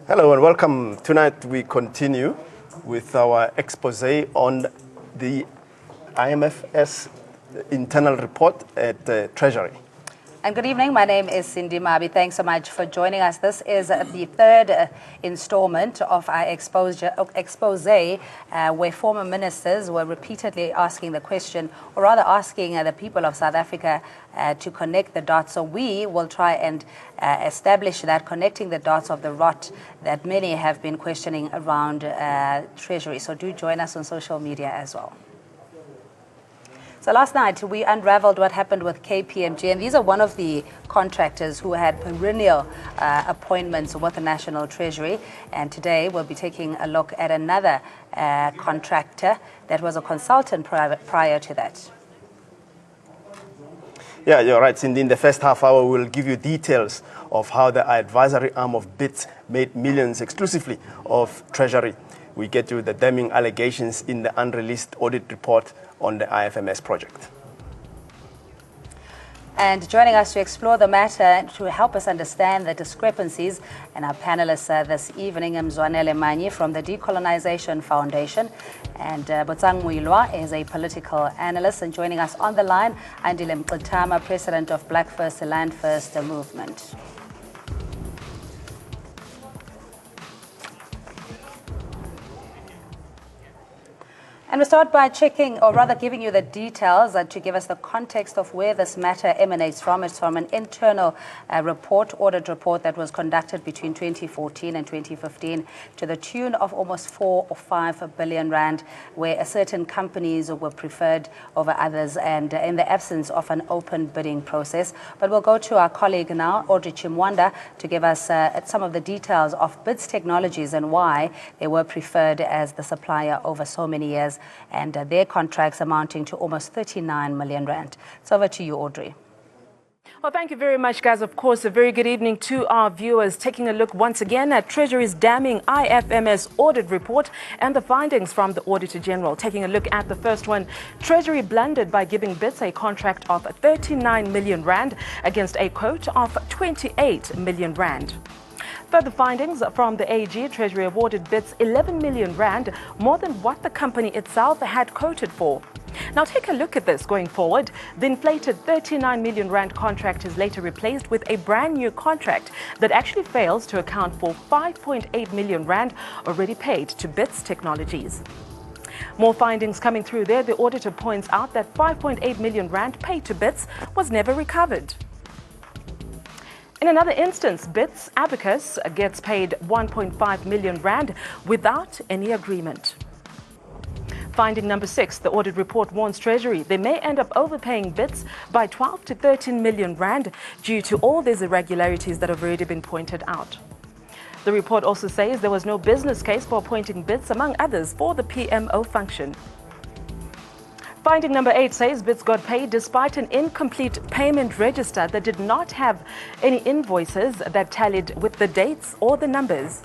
Hello and welcome. Tonight we continue with our expose on the IMF's internal report at Treasury. And good evening. My name is Cindy Mabi. Thanks so much for joining us. This is the third installment of our expose where former ministers were repeatedly asking the question, or rather asking the people of South Africa to connect the dots. So we will try and establish that, connecting the dots of the rot that many have been questioning around Treasury. So do join us on social media as well. So last night, we unraveled what happened with KPMG, and these are one of the contractors who had perennial appointments with the National Treasury. And today, we'll be taking a look at another contractor that was a consultant prior to that. Yeah, you're right, Cindy. In the first half hour, we'll give you details of how the advisory arm of BITS made millions exclusively of Treasury. We get to the damning allegations in the unreleased audit report on the IFMS project. And joining us to explore the matter, to help us understand the discrepancies, and our panelists this evening, Mzwanele Manyi from the Decolonization Foundation, and Botsang Muilwa is a political analyst, and joining us on the line, Andile Mqitama, president of Black First Land First movement. And we'll start by checking, or rather giving you the details to give us the context of where this matter emanates from. It's from an internal audit report that was conducted between 2014 and 2015 to the tune of almost 4 or 5 billion rand, where certain companies were preferred over others, and in the absence of an open bidding process. But we'll go to our colleague now, Audrey Chimwanda, to give us some of the details of BITS Technologies and why they were preferred as the supplier over so many years, and their contracts amounting to almost 39 million rand. So over to you, Audrey. Well, thank you very much, guys. Of course, a very good evening to our viewers. Taking a look once again at Treasury's damning IFMS audit report and the findings from the Auditor General. Taking a look at the first one, Treasury blundered by giving BITS a contract of 39 million rand against a quote of 28 million rand. Further findings from the AG, Treasury awarded BITS 11 million rand, more than what the company itself had quoted for. Now take a look at this going forward. The inflated 39 million rand contract is later replaced with a brand new contract that actually fails to account for 5.8 million rand already paid to BITS Technologies. More findings coming through there. The auditor points out that 5.8 million rand paid to BITS was never recovered. In another instance, BITS Abacus gets paid 1.5 million rand without any agreement. Finding number 6, the audit report warns Treasury they may end up overpaying BITS by 12 to 13 million rand due to all these irregularities that have already been pointed out. The report also says there was no business case for appointing BITS, among others, for the PMO function. Finding number 8 says BITS got paid despite an incomplete payment register that did not have any invoices that tallied with the dates or the numbers.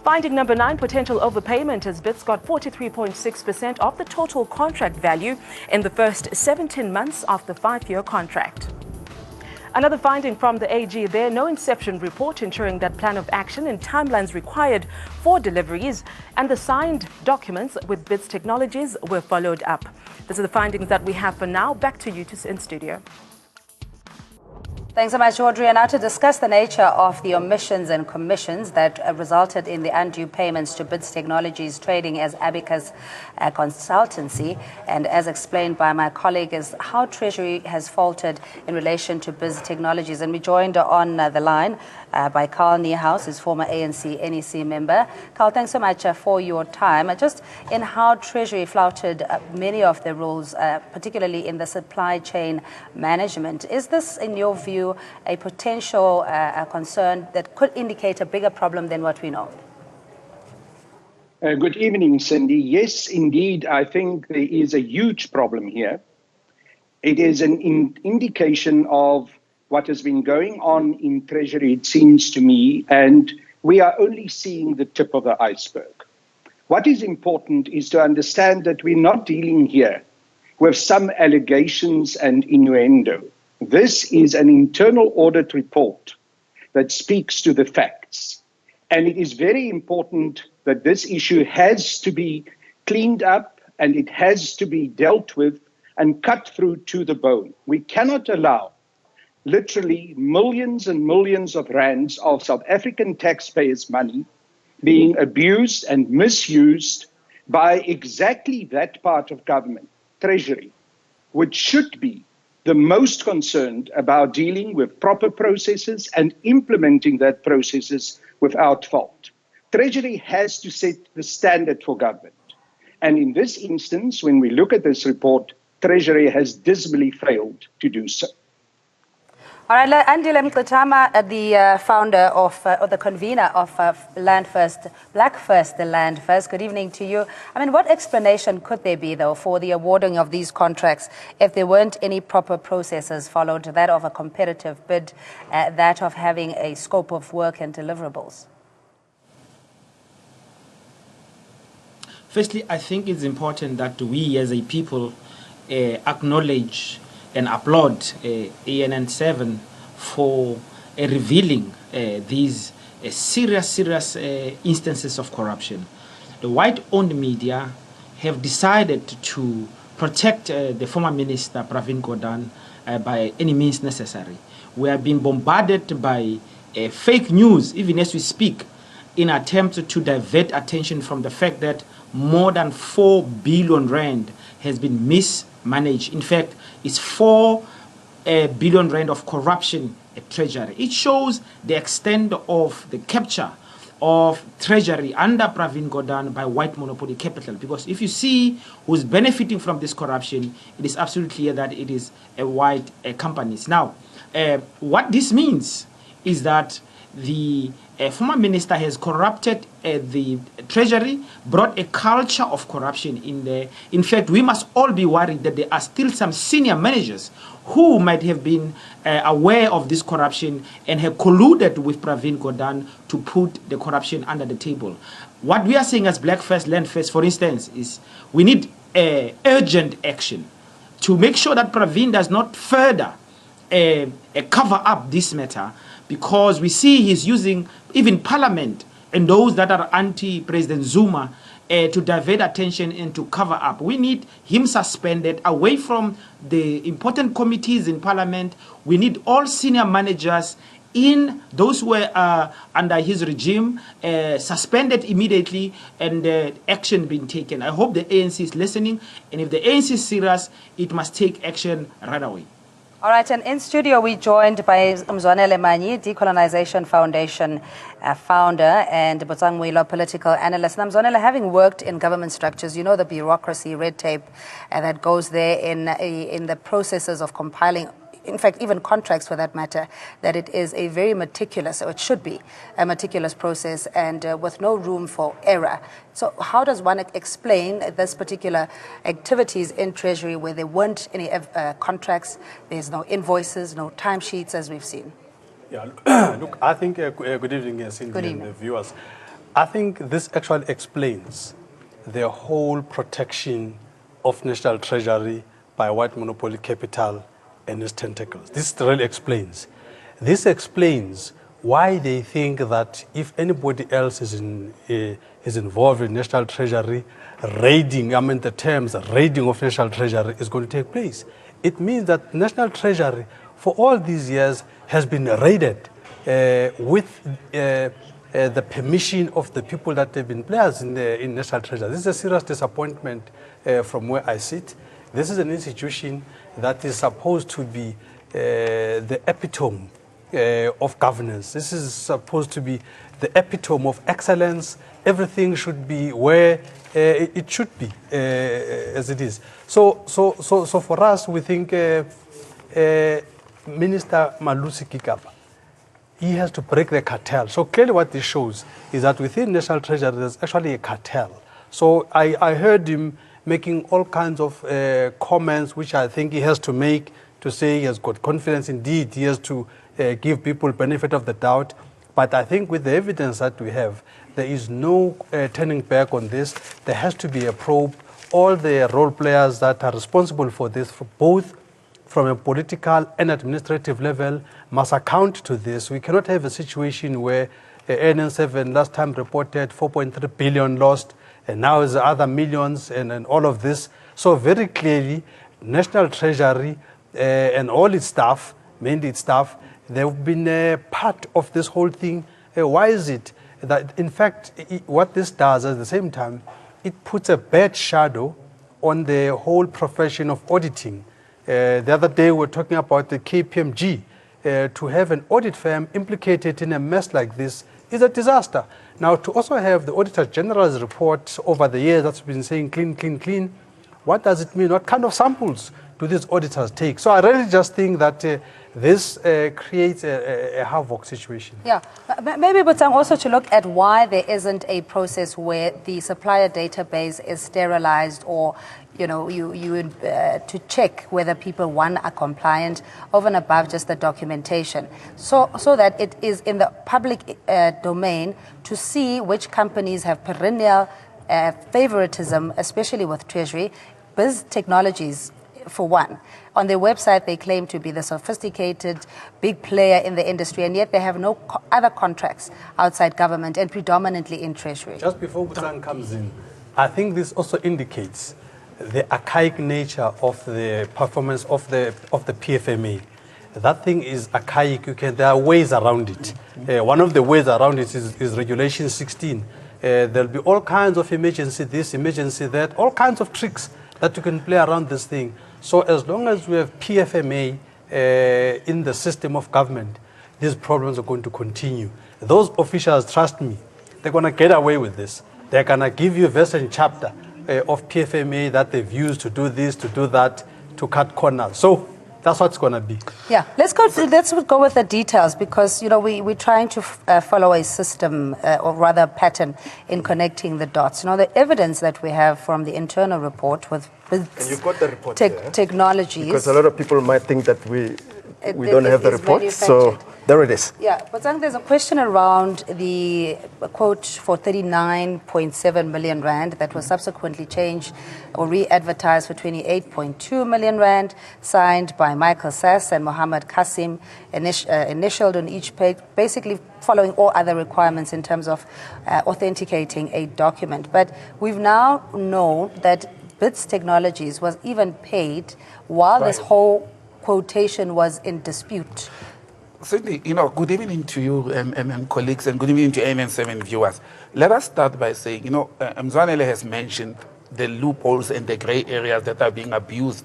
Finding number 9, potential overpayment, as BITS got 43.6% of the total contract value in the first 17 months of the 5-year contract. Another finding from the AG there, no inception report ensuring that plan of action and timelines required for deliveries and the signed documents with BITS Technologies were followed up. These are the findings that we have for now. Back to you in studio. Thanks so much, Audrey. And now to discuss the nature of the omissions and commissions that resulted in the undue payments to BITS Technologies trading as Abacus Consultancy, and as explained by my colleague, is how Treasury has faltered in relation to BITS Technologies. And we joined on the line by Carl Niehaus, his former ANC NEC member. Carl, thanks so much for your time. Just in how Treasury flouted many of the rules, particularly in the supply chain management, is this, in your view, a potential concern that could indicate a bigger problem than what we know? Good evening, Cindy. Yes, indeed, I think there is a huge problem here. It is an indication of what has been going on in Treasury, it seems to me, and we are only seeing the tip of the iceberg. What is important is to understand that we're not dealing here with some allegations and innuendo. This is an internal audit report that speaks to the facts. And it is very important that this issue has to be cleaned up and it has to be dealt with and cut through to the bone. We cannot allow literally millions and millions of rands of South African taxpayers' money being abused and misused by exactly that part of government, Treasury, which should be the most concerned about dealing with proper processes and implementing that processes without fault. Treasury has to set the standard for government. And in this instance, when we look at this report, Treasury has dismally failed to do so. All right, Andile Mqitama, the founder of, or the convener of Land First, Black First, the Land First. Good evening to you. I mean, what explanation could there be, though, for the awarding of these contracts if there weren't any proper processes followed, that of a competitive bid, that of having a scope of work and deliverables? Firstly, I think it's important that we as a people acknowledge and applaud ANN7 for revealing these serious instances of corruption. The white-owned media have decided to protect the former minister, Pravin Gordhan, by any means necessary. We are being bombarded by fake news, even as we speak, in an attempt to divert attention from the fact that more than 4 billion rand has been mismanaged. In fact, it's 4 billion rand of corruption at Treasury. It shows the extent of the capture of Treasury under Pravin Gordhan by white monopoly capital. Because if you see who's benefiting from this corruption, it is absolutely clear that it is a white companies. Now, what this means is that the former minister has corrupted the Treasury, brought a culture of corruption in there. In fact, we must all be worried that there are still some senior managers who might have been aware of this corruption and have colluded with Pravin Gordhan to put the corruption under the table. What we are saying as Black First, Land First, for instance, is we need urgent action to make sure that Pravin does not further cover up this matter, because we see he's using even Parliament and those that are anti-President Zuma to divert attention and to cover up. We need him suspended away from the important committees in Parliament. We need all senior managers in those who were under his regime suspended immediately and action being taken. I hope the ANC is listening, and if the ANC is serious, it must take action right away. All right, and in studio we're joined by Mzwanele Manyi, Decolonization Foundation founder and Botsangwilo political analyst. Now, Mzwanele, having worked in government structures, you know the bureaucracy, red tape that goes there in the processes of compiling, in fact, even contracts for that matter, that it is a very meticulous, or it should be a meticulous process and with no room for error. So how does one explain this particular activities in Treasury where there weren't any contracts, there's no invoices, no timesheets as we've seen? Yeah, look, I think, good evening, Cindy and the viewers. I think this actually explains the whole protection of National Treasury by white monopoly capital and its tentacles. This really explains. This explains why they think that if anybody else is involved in National Treasury, raiding, I mean the terms raiding of National Treasury is going to take place. It means that National Treasury for all these years has been raided with the permission of the people that have been players in National Treasury. This is a serious disappointment from where I sit. This is an institution that is supposed to be the epitome of governance. This is supposed to be the epitome of excellence. Everything should be where it should be, as it is. So for us, we think Minister Malusi Gigaba, he has to break the cartel. So clearly what this shows is that within National Treasury, there's actually a cartel. So I heard him making all kinds of comments, which I think he has to make to say he has got confidence. Indeed, he has to give people benefit of the doubt. But I think with the evidence that we have, there is no turning back on this. There has to be a probe. All the role players that are responsible for this, for both from a political and administrative level, must account to this. We cannot have a situation where ANN7 last time reported 4.3 billion lost, and now is other millions and all of this. So very clearly, National Treasury and all its staff, mainly its staff, they've been part of this whole thing. Why is it that, in fact, what this does at the same time, it puts a bad shadow on the whole profession of auditing. The other day we were talking about the KPMG. To have an audit firm implicated in a mess like this is a disaster. Now, to also have the Auditor General's report over the years that's been saying clean, clean, clean, what does it mean? What kind of samples do these auditors take? So I really just think that this creates a havoc situation. Yeah, maybe, but also to look at why there isn't a process where the supplier database is sterilized, or to check whether people, one, are compliant over and above just the documentation, so that it is in the public domain to see which companies have perennial favoritism, especially with Treasury. Biz Technologies, for one, on their website they claim to be the sophisticated big player in the industry, and yet they have no other contracts outside government and predominantly in Treasury. Just before Butan comes in, I think this also indicates the archaic nature of the performance of the PFMA. That thing is archaic. There are ways around it. One of the ways around it is Regulation 16. There'll be all kinds of emergency this, emergency that, all kinds of tricks that you can play around this thing. So as long as we have PFMA in the system of government, these problems are going to continue. Those officials, trust me, they're going to get away with this. They're going to give you verse and chapter of PFMA that they've used to do this, to do that, to cut corners. So that's what it's going to be. Yeah, let's go with the details, because we're trying to follow a system, or rather a pattern, in connecting the dots. The evidence that we have from the internal report with and you've got the report technologies, because a lot of people might think that we don't have the report. So there it is. Yeah, but there's a question around the quote for 39.7 million rand that was subsequently changed or re-advertised for 28.2 million rand, signed by Michael Sass and Mohammed Kasim, initialed on each page, basically following all other requirements in terms of authenticating a document. But we've now known that BITS Technologies was even paid while this whole quotation was in dispute. Cindy, good evening to you and colleagues, and good evening to ANN7 viewers. Let us start by saying, Mzwanele has mentioned the loopholes and the gray areas that are being abused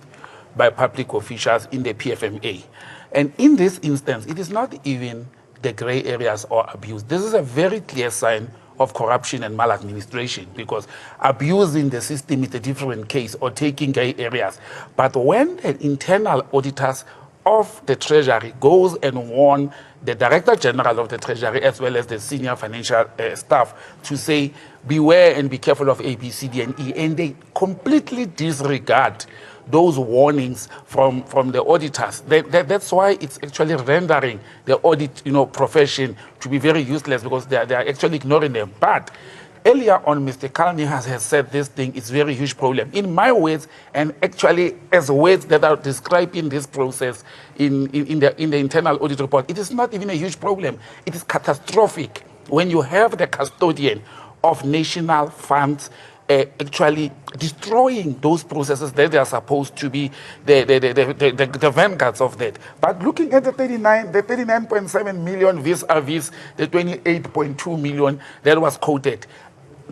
by public officials in the PFMA. And in this instance, it is not even the gray areas or abuse. This is a very clear sign of corruption and maladministration, because abusing the system is a different case, or taking gray areas. But when the internal auditors of the Treasury goes and warn the Director General of the Treasury as well as the senior financial staff to say, beware and be careful of A, B, C, D, and E, and they completely disregard those warnings from the auditors. That's why it's actually rendering the audit profession to be very useless, because they are actually ignoring them. But earlier on, Mr. Kalni has said this thing is a very huge problem. In my words, and actually as words that are describing this process in the internal audit report, it is not even a huge problem. It is catastrophic when you have the custodian of national funds actually destroying those processes that they are supposed to be the vanguards of that. But looking at the 39.7 million vis-a-vis the 28.2 million that was quoted,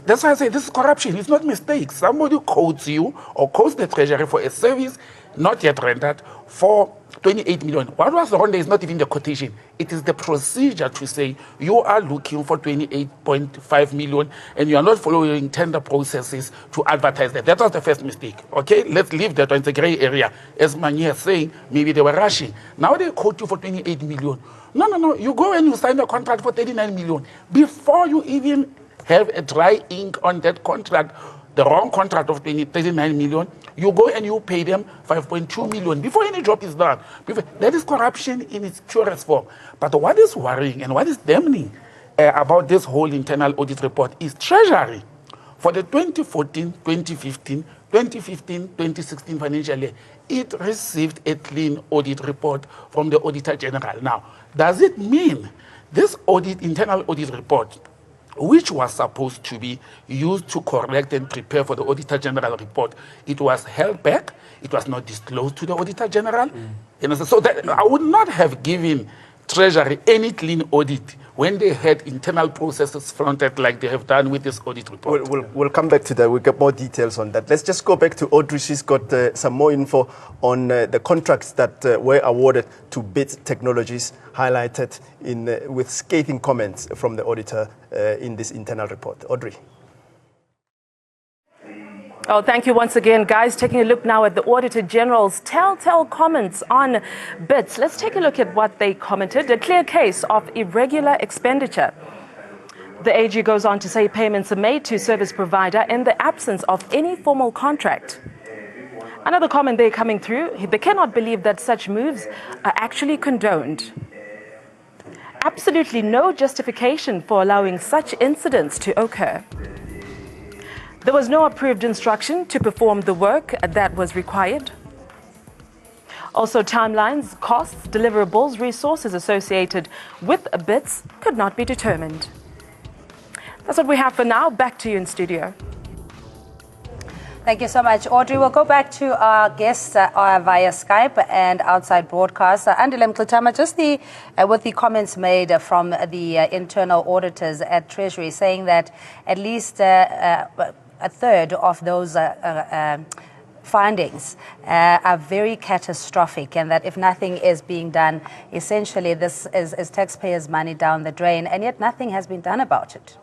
that's why I say this is corruption. It's not mistakes. Somebody quotes you or quotes the Treasury for a service not yet rendered for 28 million. What was wrong there is not even the quotation. It is the procedure to say you are looking for 28.5 million and you are not following tender processes to advertise that. That was the first mistake. Okay, let's leave that one. It's a gray area. As Mani is saying, maybe they were rushing. Now they quote you for 28 million. No. You go and you sign a contract for 39 million. Before you even have a dry ink on that contract, the wrong contract of 39 million, you go and you pay them 5.2 million before any job is done. That is corruption in its purest form. But what is worrying and what is damning about this whole internal audit report is Treasury. For the 2014, 2015, 2016 financial year, it received a clean audit report from the Auditor General. Now, does it mean This internal audit report, which was supposed to be used to correct and prepare for the Auditor General report, it was held back. It was not disclosed to the Auditor General. You know, so that I would not have given Treasury any clean audit when they had internal processes fronted like they have done with this audit report. We'll come back to that. We'll get more details on that. Let's just go back to Audrey. She's got some more info on the contracts that were awarded to BIT Technologies, highlighted with scathing comments from the auditor in this internal report. Audrey. Oh, thank you once again, guys. Taking a look now at the Auditor General's telltale comments on BITs. Let's take a look at what they commented. A clear case of irregular expenditure. The AG goes on to say payments are made to service provider in the absence of any formal contract. Another comment they're coming through, they cannot believe that such moves are actually condoned. Absolutely no justification for allowing such incidents to occur. There was no approved instruction to perform the work that was required. Also, timelines, costs, deliverables, resources associated with BITs could not be determined. That's what we have for now. Back to you in studio. Thank you so much, Audrey. We'll go back to our guests via Skype and outside broadcast. Andile Mkletama, just with the comments made from the internal auditors at Treasury, saying that at least a third of those findings are very catastrophic, and that if nothing is being done, essentially this is taxpayers' money down the drain, and yet nothing has been done about it.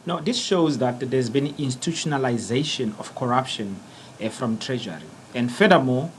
No, this shows that there's been institutionalization of corruption from Treasury. And furthermore,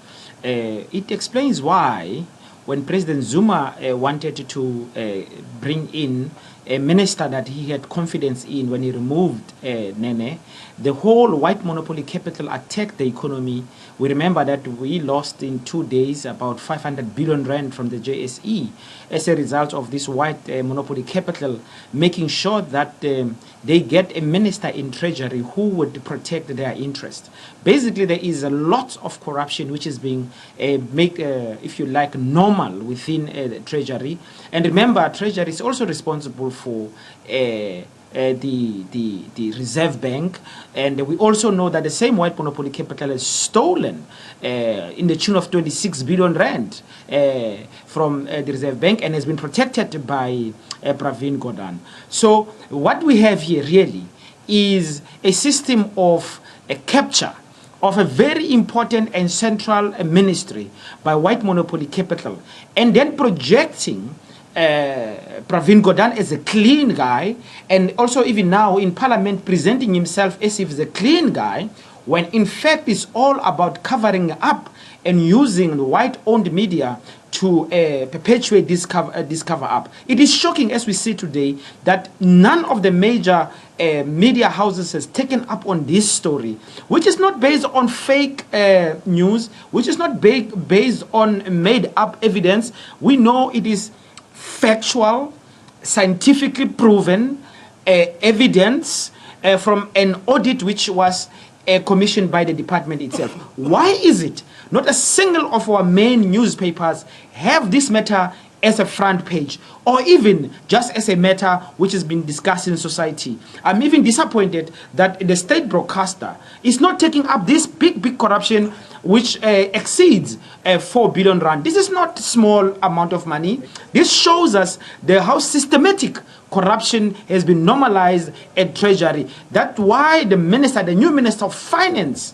it explains why when President Zuma wanted to bring in a minister that he had confidence in when he removed Nene, the whole white monopoly capital attacked the economy. We remember that we lost in 2 days about 500 billion rand from the JSE as a result of this white monopoly capital, making sure that they get a minister in Treasury who would protect their interest. Basically, there is a lot of corruption which is being made, if you like, normal within the Treasury. And remember, Treasury is also responsible for the Reserve Bank, and we also know that the same white monopoly capital is stolen in the tune of 26 billion rand from the Reserve Bank and has been protected by Pravin Gordhan. So what we have here really is a system of a capture of a very important and central ministry by white monopoly capital, and then projecting Pravin Gordhan as a clean guy, and also even now in Parliament presenting himself as if he's a clean guy, when in fact it's all about covering up and using the white-owned media to perpetuate this cover-up. It is shocking, as we see today, that none of the major media houses has taken up on this story, which is not based on fake news, which is not based on made-up evidence. We know it is factual, scientifically proven evidence from an audit which was commissioned by the department itself. Why is it not a single of our main newspapers have this matter as a front page, or even just as a matter which has been discussed in society? I'm even disappointed that the state broadcaster is not taking up this big corruption which exceeds 4 billion rand. This is not a small amount of money. This shows us how systematic corruption has been normalized at Treasury. That's why the new Minister of Finance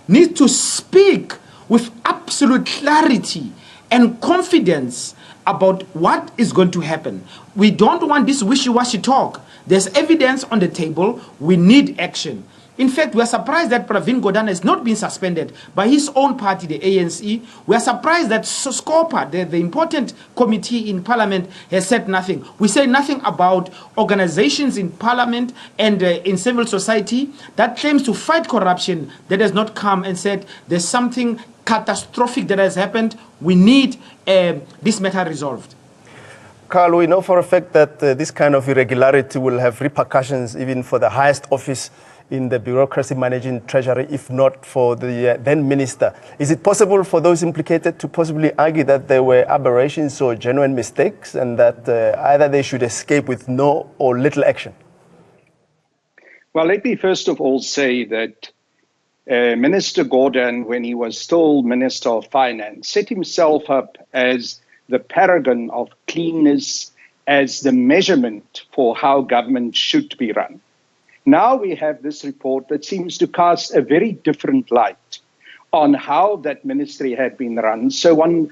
needs to speak with absolute clarity and confidence about what is going to happen. We don't want this wishy-washy talk. There's evidence on the table. We need action. In fact, we are surprised that Pravin Gordhan has not been suspended by his own party, the ANC. We are surprised that SCOPA, the important committee in Parliament, has said nothing. We say nothing about organizations in Parliament and in civil society that claims to fight corruption that has not come and said there's something catastrophic that has happened. We need this matter resolved. Carl, we know for a fact that this kind of irregularity will have repercussions even for the highest office in the bureaucracy managing Treasury, if not for the then minister. Is it possible for those implicated to possibly argue that there were aberrations or genuine mistakes and that either they should escape with no or little action? Well, let me first of all say that Minister Gordhan, when he was still Minister of Finance, set himself up as the paragon of cleanness, as the measurement for how government should be run. Now we have this report that seems to cast a very different light on how that ministry had been run. So one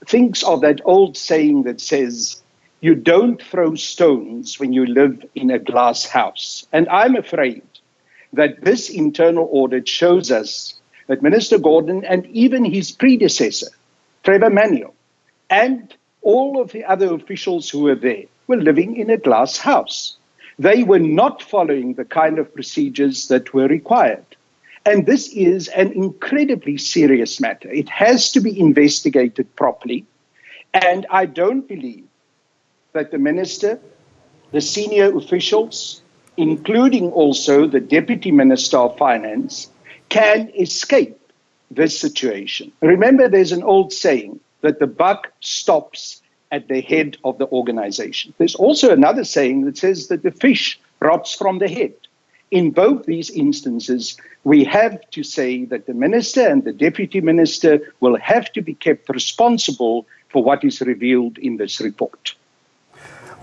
thinks of that old saying that says, you don't throw stones when you live in a glass house. And I'm afraid that this internal audit shows us that Minister Gordhan and even his predecessor, Trevor Manuel, and all of the other officials who were there were living in a glass house. They were not following the kind of procedures that were required. And this is an incredibly serious matter. It has to be investigated properly. And I don't believe that the minister, the senior officials, including also the Deputy Minister of Finance, can escape this situation. Remember, there's an old saying that the buck stops at the head of the organization. There's also another saying that says that the fish rots from the head. In both these instances, we have to say that the minister and the deputy minister will have to be kept responsible for what is revealed in this report.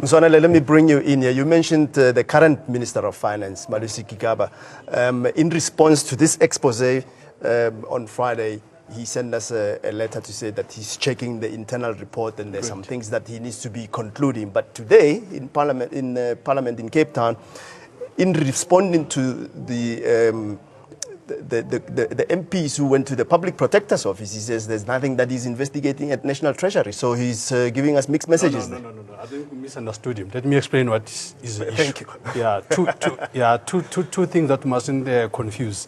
Mzwanele, let me bring you in here. You mentioned the current Minister of Finance, Malusi Gigaba. In response to this expose on Friday, he sent us a letter to say that he's checking the internal report and there's some things that he needs to be concluding. But today, in Parliament in Cape Town, in responding to the MPs who went to the Public Protector's Office, he says there's nothing that he's investigating at National Treasury. So he's giving us mixed messages. No. I think we misunderstood him. Let me explain what is the issue. Thank you. Two things that mustn't confuse.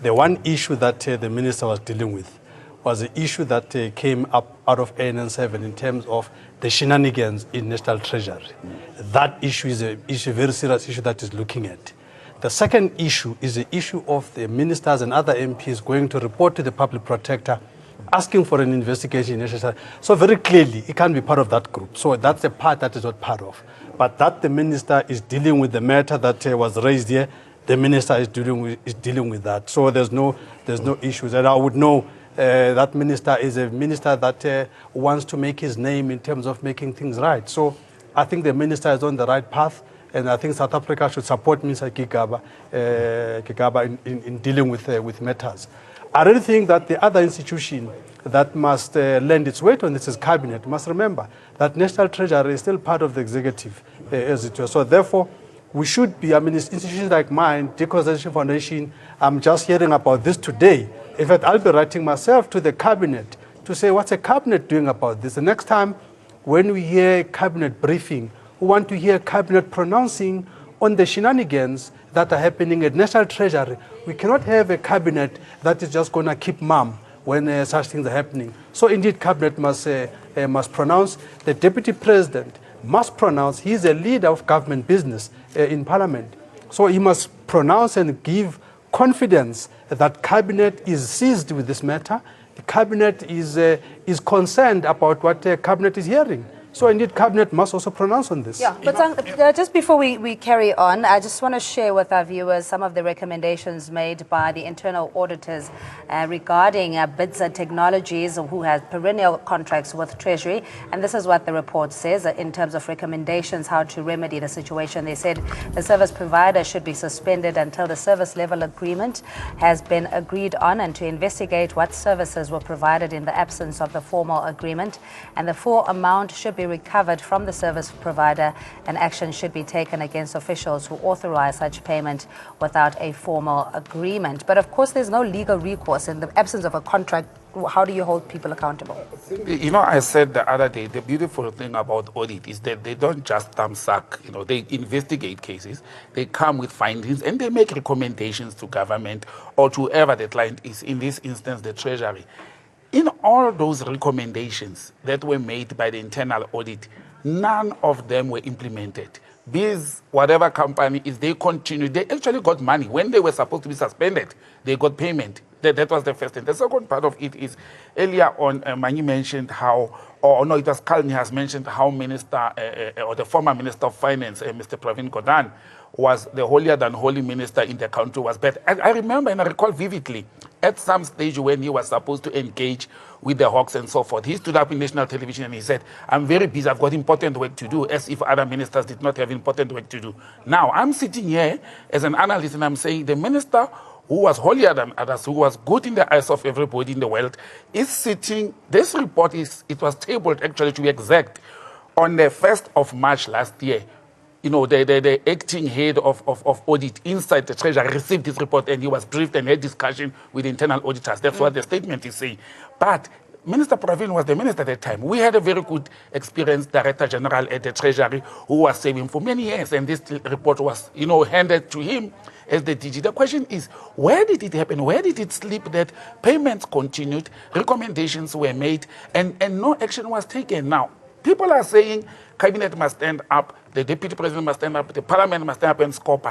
The one issue that the minister was dealing with was the issue that came up out of ANN7 in terms of the shenanigans in National Treasury. That issue is a very serious issue that is looking at. The second issue is the issue of the ministers and other MPs going to report to the public protector, asking for an investigation. So very clearly, it can't be part of that group. So that's the part that is not part of. But that the minister is dealing with the matter that was raised here, the minister is dealing with that. So there's no issues. And I would know that minister is a minister that wants to make his name in terms of making things right. So I think the minister is on the right path. And I think South Africa should support Mr. Gigaba in dealing with matters. I really think that the other institution that must lend its weight on this is Cabinet. Must remember that National Treasury is still part of the executive, as it was. So therefore, we should be, institutions like mine, Decolonization Foundation, I'm just hearing about this today. In fact, I'll be writing myself to the Cabinet to say, what's the Cabinet doing about this? The next time when we hear Cabinet briefing, we want to hear Cabinet pronouncing on the shenanigans that are happening at National Treasury. We cannot have a Cabinet that is just going to keep mum when such things are happening. So indeed, Cabinet must pronounce. The Deputy President must pronounce. He is a leader of government business in Parliament. So he must pronounce and give confidence that Cabinet is seized with this matter. The Cabinet is concerned about what the Cabinet is hearing. So indeed, Cabinet must also pronounce on this. Yeah, but just before we carry on, I just want to share with our viewers some of the recommendations made by the internal auditors regarding Bids and Technologies, who has perennial contracts with Treasury. And this is what the report says in terms of recommendations how to remedy the situation. They said the service provider should be suspended until the service level agreement has been agreed on, and to investigate what services were provided in the absence of the formal agreement. And the full amount should be recovered from the service provider, and action should be taken against officials who authorize such payment without a formal agreement. But of course, there's no legal recourse in the absence of a contract. How do you hold people accountable? You know, I said the other day, the beautiful thing about audit is that they don't just thumbsuck. You know, they investigate cases, they come with findings, and they make recommendations to government or to whoever the client is, in this instance, the Treasury. In all those recommendations that were made by the internal audit, none of them were implemented. Biz, whatever company, is they continue. They actually got money. When they were supposed to be suspended, they got payment. That was the first thing. The second part of it is, earlier on, Manyi mentioned how, or no, it was Kalni has mentioned how minister, or the former Minister of Finance, Mr. Pravin Gordhan, was the holier than holy minister in the country, was bad. I remember and I recall vividly, at some stage when he was supposed to engage with the Hawks and so forth, he stood up in national television and he said, I'm very busy, I've got important work to do, as if other ministers did not have important work to do. Now, I'm sitting here as an analyst and I'm saying the minister who was holier than others, who was good in the eyes of everybody in the world, is sitting, this report it was tabled actually to be exact, on the 1st of March last year. You know, the acting head of audit inside the Treasury received this report and he was briefed and had discussion with internal auditors. That's what the statement is saying. But Minister Pravin was the minister at that time. We had a very good experienced Director General at the Treasury who was serving for many years, and this report was, you know, handed to him as the DG. The question is, where did it happen? Where did it slip that payments continued, recommendations were made, and no action was taken? Now, people are saying Cabinet must stand up, the Deputy President must stand up, the Parliament must stand up and scope.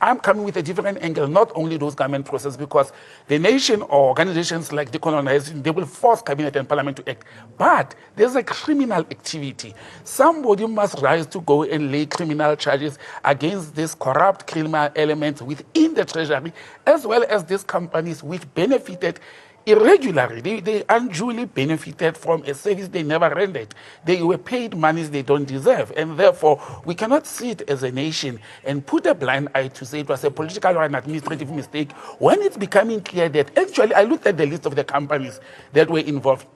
I'm coming with a different angle, not only those government processes, because the nation or organizations like decolonizing, they will force Cabinet and Parliament to act. But there's a criminal activity. Somebody must rise to go and lay criminal charges against these corrupt criminal elements within the Treasury, as well as these companies which benefited irregularly. They unduly benefited from a service they never rendered. They were paid monies they don't deserve. And therefore, we cannot sit as a nation and put a blind eye to say it was a political or an administrative mistake when it's becoming clear that actually, I looked at the list of the companies that were involved.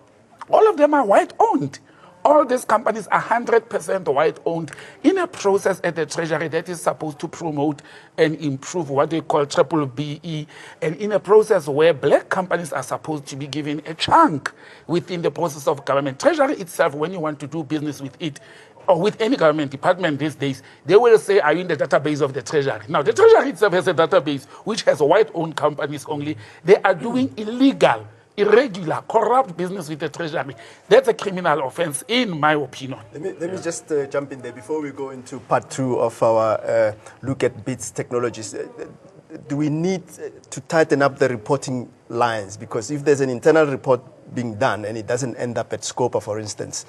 All of them are white-owned. All these companies are 100% white-owned in a process at the Treasury that is supposed to promote and improve what they call triple BE, and in a process where black companies are supposed to be given a chunk within the process of government. Treasury itself, when you want to do business with it, or with any government department these days, they will say, are you in the database of the Treasury? Now, the Treasury itself has a database which has white-owned companies only. They are doing illegal, irregular, corrupt business with the Treasury. That's a criminal offense, in my opinion. Let me just jump in there before we go into part 2 of our look at BITS technologies. Do we need to tighten up the reporting lines? Because if there's an internal report being done and it doesn't end up at SCOPA, for instance,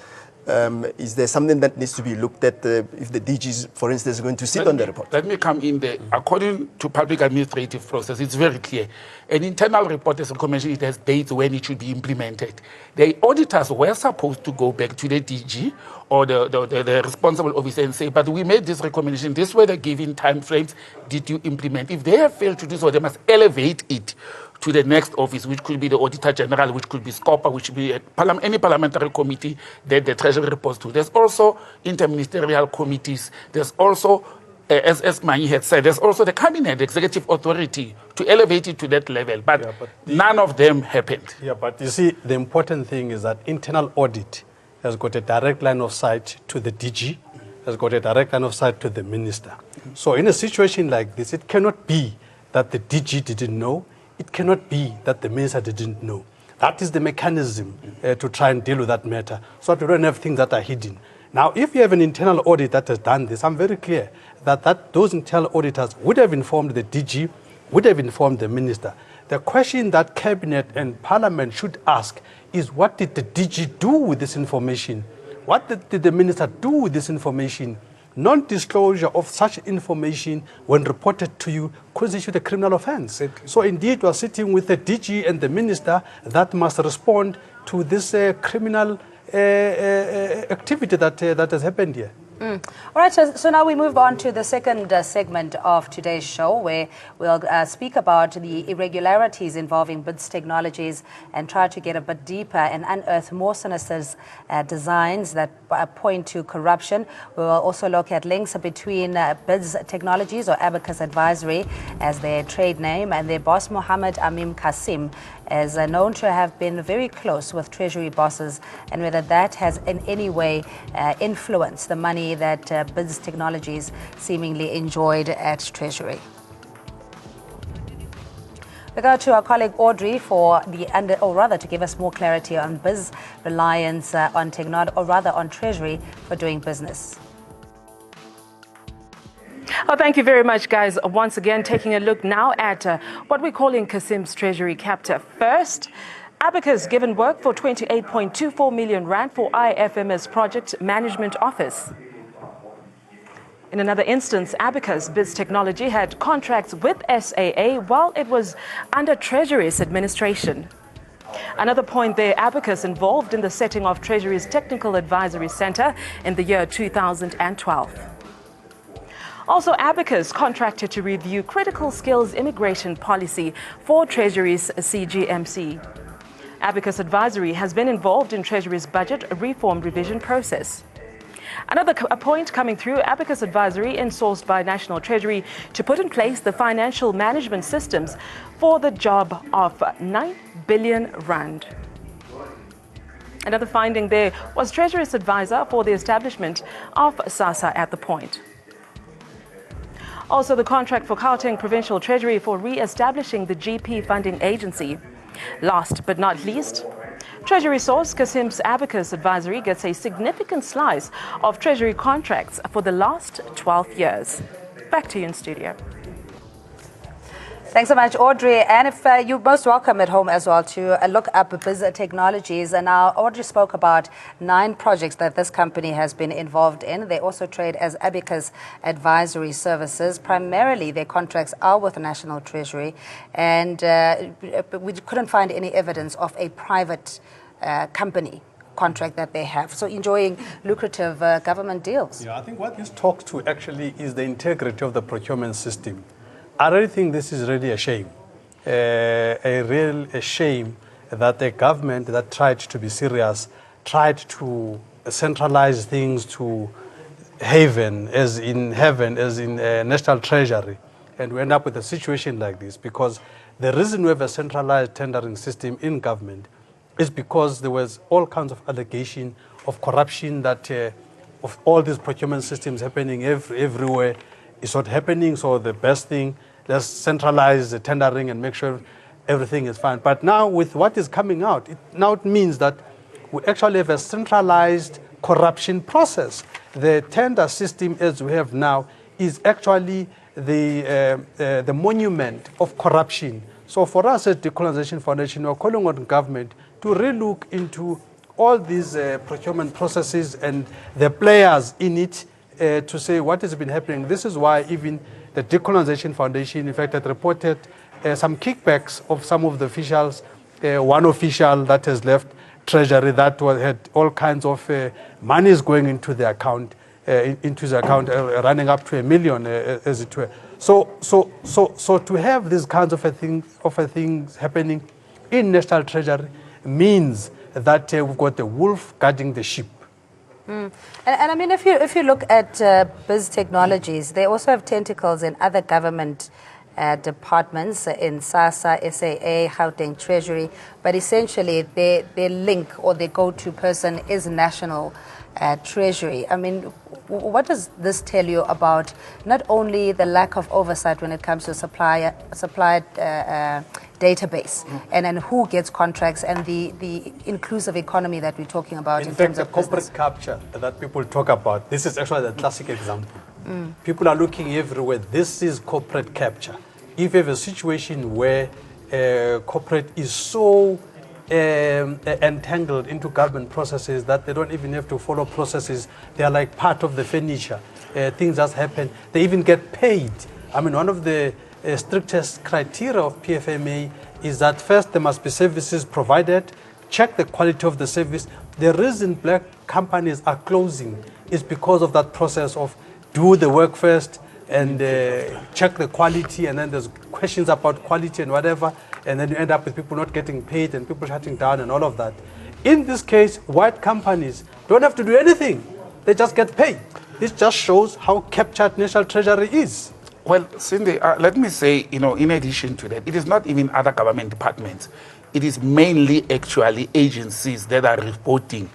is there something that needs to be looked at if the DG, for instance, is going to sit on the report? Let me come in there. According to public administrative process, it's very clear. An internal report, as I mentioned, it has dates when it should be implemented. The auditors were supposed to go back to the DG or the responsible officer and say, but we made this recommendation, this were the given time frames, did you implement? If they have failed to do so, they must elevate it to the next office, which could be the Auditor General, which could be SCOPA, which could be any parliamentary committee that the Treasury reports to. There's also interministerial committees. There's also, as Manyi had said, there's also the Cabinet, the Executive Authority, to elevate it to that level. But none of them happened. Yeah, but you see, the important thing is that internal audit has got a direct line of sight to the DG, has got a direct line of sight to the minister. So in a situation like this, it cannot be that the DG didn't know. It cannot be that the minister didn't know. That is the mechanism to try and deal with that matter, so that we don't have things that are hidden. Now, if you have an internal audit that has done this, I'm very clear that those internal auditors would have informed the DG, would have informed the minister. The question that Cabinet and Parliament should ask is, what did the DG do with this information? What did the minister do with this information? Non-disclosure of such information when reported to you constitute a criminal offense. So indeed, we are sitting with the DG and the minister that must respond to this criminal activity that has happened here. All right, so now we move on to the second segment of today's show, where we'll speak about the irregularities involving BITS technologies and try to get a bit deeper and unearth more sinister designs that point to corruption. We will also look at links between BITS technologies, or Abacus Advisory as their trade name, and their boss, Mohammed Amim Kasim, is known to have been very close with Treasury bosses, and whether that has in any way influenced the money that BITS Technologies seemingly enjoyed at Treasury. We go to our colleague Audrey for to give us more clarity on BITS reliance on on Treasury for doing business. Oh, thank you very much, guys. Once again, taking a look now at what we're calling Kasim's Treasury capture. First, Abacus given work for 28.24 million rand for IFMS Project Management Office. In another instance, Abacus Biz Technology had contracts with SAA while it was under Treasury's administration. Another point there, Abacus involved in the setting of Treasury's Technical Advisory Center in the year 2012. Also, Abacus contracted to review critical skills immigration policy for Treasury's CGMC. Abacus Advisory has been involved in Treasury's budget reform revision process. Another point coming through, Abacus Advisory insourced by National Treasury to put in place the financial management systems for the job of 9 billion rand. Another finding there was Treasury's advisor for the establishment of SASSA at the point. Also, the contract for Gauteng Provincial Treasury for re-establishing the GP funding agency. Last but not least, Treasury source Kasim's Abacus Advisory gets a significant slice of Treasury contracts for the last 12 years. Back to you in studio. Thanks so much, Audrey. And if you're most welcome at home as well to look up Biz Technologies. And now Audrey spoke about 9 projects that this company has been involved in. They also trade as Abacus Advisory Services. Primarily, their contracts are with the National Treasury. And we couldn't find any evidence of a private company contract that they have. So enjoying lucrative government deals. Yeah, I think what this talks to actually is the integrity of the procurement system. I really think this is really a shame, a real shame that a government that tried to be serious, tried to centralize things to heaven, as in National Treasury, and we end up with a situation like this because the reason we have a centralized tendering system in government is because there was all kinds of allegation of corruption that of all these procurement systems happening everywhere. It's not happening, so the best thing, let's centralize the tendering and make sure everything is fine. But now with what is coming out, it means that we actually have a centralized corruption process. The tender system as we have now is actually the monument of corruption. So for us at Decolonization Foundation, we're calling on government to relook into all these procurement processes and the players in it, to say what has been happening. This is why even the Decolonization Foundation, in fact, had reported some kickbacks of some of the officials. One official that has left Treasury that had all kinds of monies going into the account, running up to 1 million, as it were. So to have these kinds of things happening in National Treasury means that we've got the wolf guarding the sheep. And I mean, if you look at Biz Technologies, they also have tentacles in other government departments, in SASSA, SAA, Gauteng Treasury, but essentially their link or their go-to person is National Treasury. I mean, what does this tell you about not only the lack of oversight when it comes to supplier database and who gets contracts and the inclusive economy that we're talking about in fact, terms of the corporate business? capture that people talk about, this is actually the classic example. People are looking everywhere. This is corporate capture. If you have a situation where corporate is so entangled into government processes that they don't even have to follow processes, they are like part of the furniture. Things just happen. They even get paid. I mean, one of the strictest criteria of PFMA is that first there must be services provided, check the quality of the service. The reason black companies are closing is because of that process of do the work first and check the quality, and then there's questions about quality and whatever, and then you end up with people not getting paid and people shutting down and all of that. In this case, white companies don't have to do anything. They just get paid. This just shows how captured National Treasury is. Well, Cindy, let me say, in addition to that, it is not even other government departments. It is mainly actually agencies that are reporting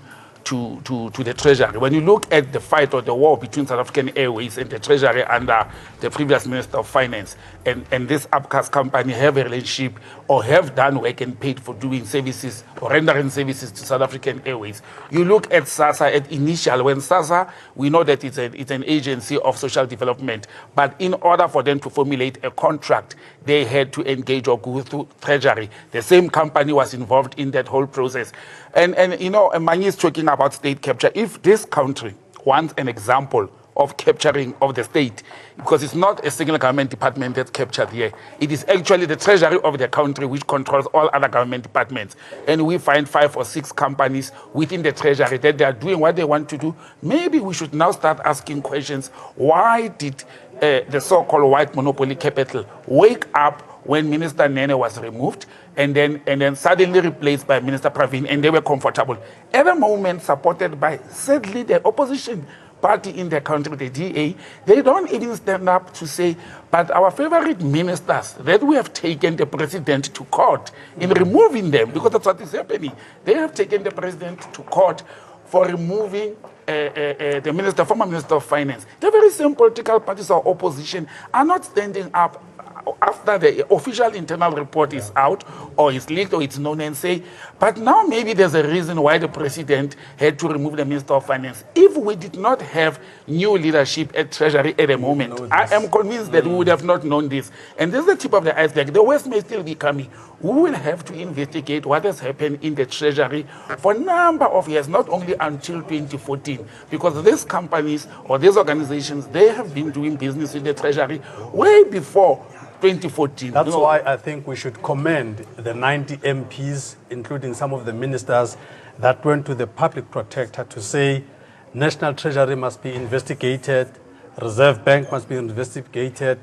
to the Treasury. When you look at the fight or the war between South African Airways and the Treasury under the previous Minister of Finance, and this upcast company have a relationship or have done work and paid for doing services or rendering services to South African Airways. You look at SASA at initial, when SASA, we know that it's an agency of social development, but in order for them to formulate a contract, they had to engage or go through Treasury. The same company was involved in that whole process. And you know, Manyi is talking about state capture. If this country wants an example of capturing of the state, because it's not a single government department that's captured here. It is actually the Treasury of the country which controls all other government departments. And we find 5 or 6 companies within the Treasury that they are doing what they want to do. Maybe we should now start asking questions. Why did the so-called white monopoly capital wake up when Minister Nene was removed and then suddenly replaced by Minister Pravin, and they were comfortable? At the moment, supported by, sadly, the opposition party in the country, the DA, they don't even stand up to say, but our favorite ministers that we have taken the president to court in removing them, because that's what is happening. They have taken the president to court for removing the minister, former Minister of Finance. The very same political parties or opposition are not standing up after the official internal report is out or is leaked or it's known and say, but now maybe there's a reason why the president had to remove the Minister of Finance. If we did not have new leadership at Treasury at the moment, I am convinced that we would have not known this. And this is the tip of the iceberg. The worst may still be coming. We will have to investigate what has happened in the Treasury for a number of years, not only until 2014, because these companies or these organizations, they have been doing business with the Treasury way before 2014. That's why I think we should commend the 90 MPs, including some of the ministers, that went to the public protector to say National Treasury must be investigated, Reserve Bank must be investigated,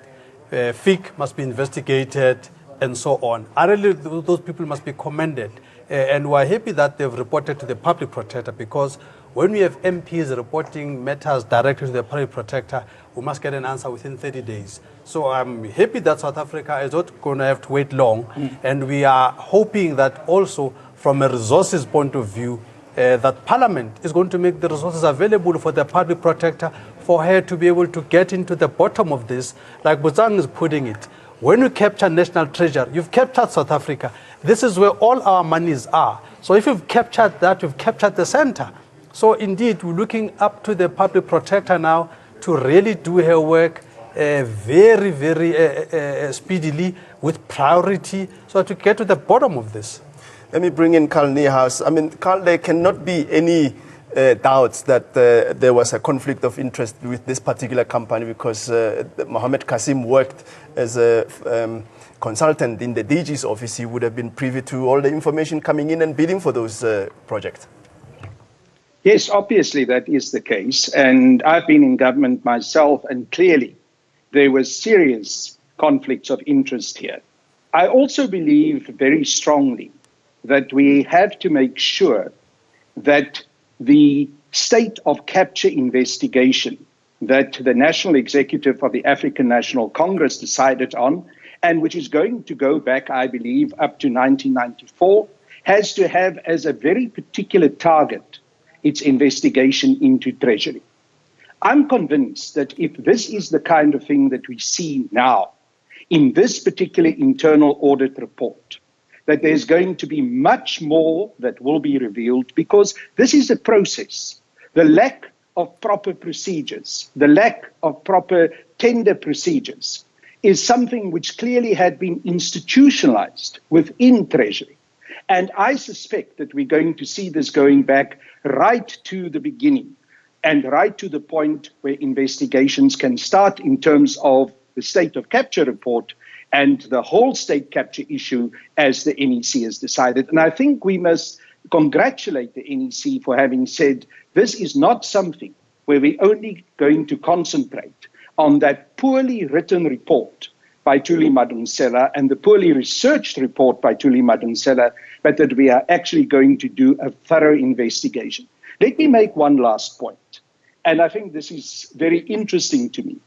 FIC must be investigated, and so on. I really, those people must be commended. And we're happy that they've reported to the public protector, because when we have MPs reporting matters directly to the public protector, we must get an answer within 30 days. So I'm happy that South Africa is not going to have to wait long. And we are hoping that also from a resources point of view, that Parliament is going to make the resources available for the public protector for her to be able to get into the bottom of this. Like Buzang is putting it, when you capture National Treasury, you've captured South Africa. This is where all our monies are. So if you've captured that, you've captured the center. So indeed, we're looking up to the public protector now to really do her work very, very speedily, with priority, so to get to the bottom of this. Let me bring in Carl Niehaus. I mean, Carl, there cannot be any doubts that there was a conflict of interest with this particular company, because Mohammed Kasim worked as a consultant in the DG's office. He would have been privy to all the information coming in and bidding for those projects. Yes, obviously that is the case. And I've been in government myself, and clearly there was serious conflicts of interest here. I also believe very strongly that we have to make sure that the state of capture investigation that the National Executive of the African National Congress decided on, and which is going to go back, I believe, up to 1994, has to have as a very particular target its investigation into Treasury. I'm convinced that if this is the kind of thing that we see now in this particular internal audit report, that there's going to be much more that will be revealed, because this is a process. The lack of proper procedures, the lack of proper tender procedures is something which clearly had been institutionalized within Treasury. And I suspect that we're going to see this going back right to the beginning and right to the point where investigations can start in terms of the state of capture report and the whole state capture issue as the NEC has decided. And I think we must congratulate the NEC for having said this is not something where we're only going to concentrate on that poorly written report by Thuli Madonsela and the poorly researched report by Thuli Madonsela, but that we are actually going to do a thorough investigation. Let me make one last point, and I think this is very interesting to me.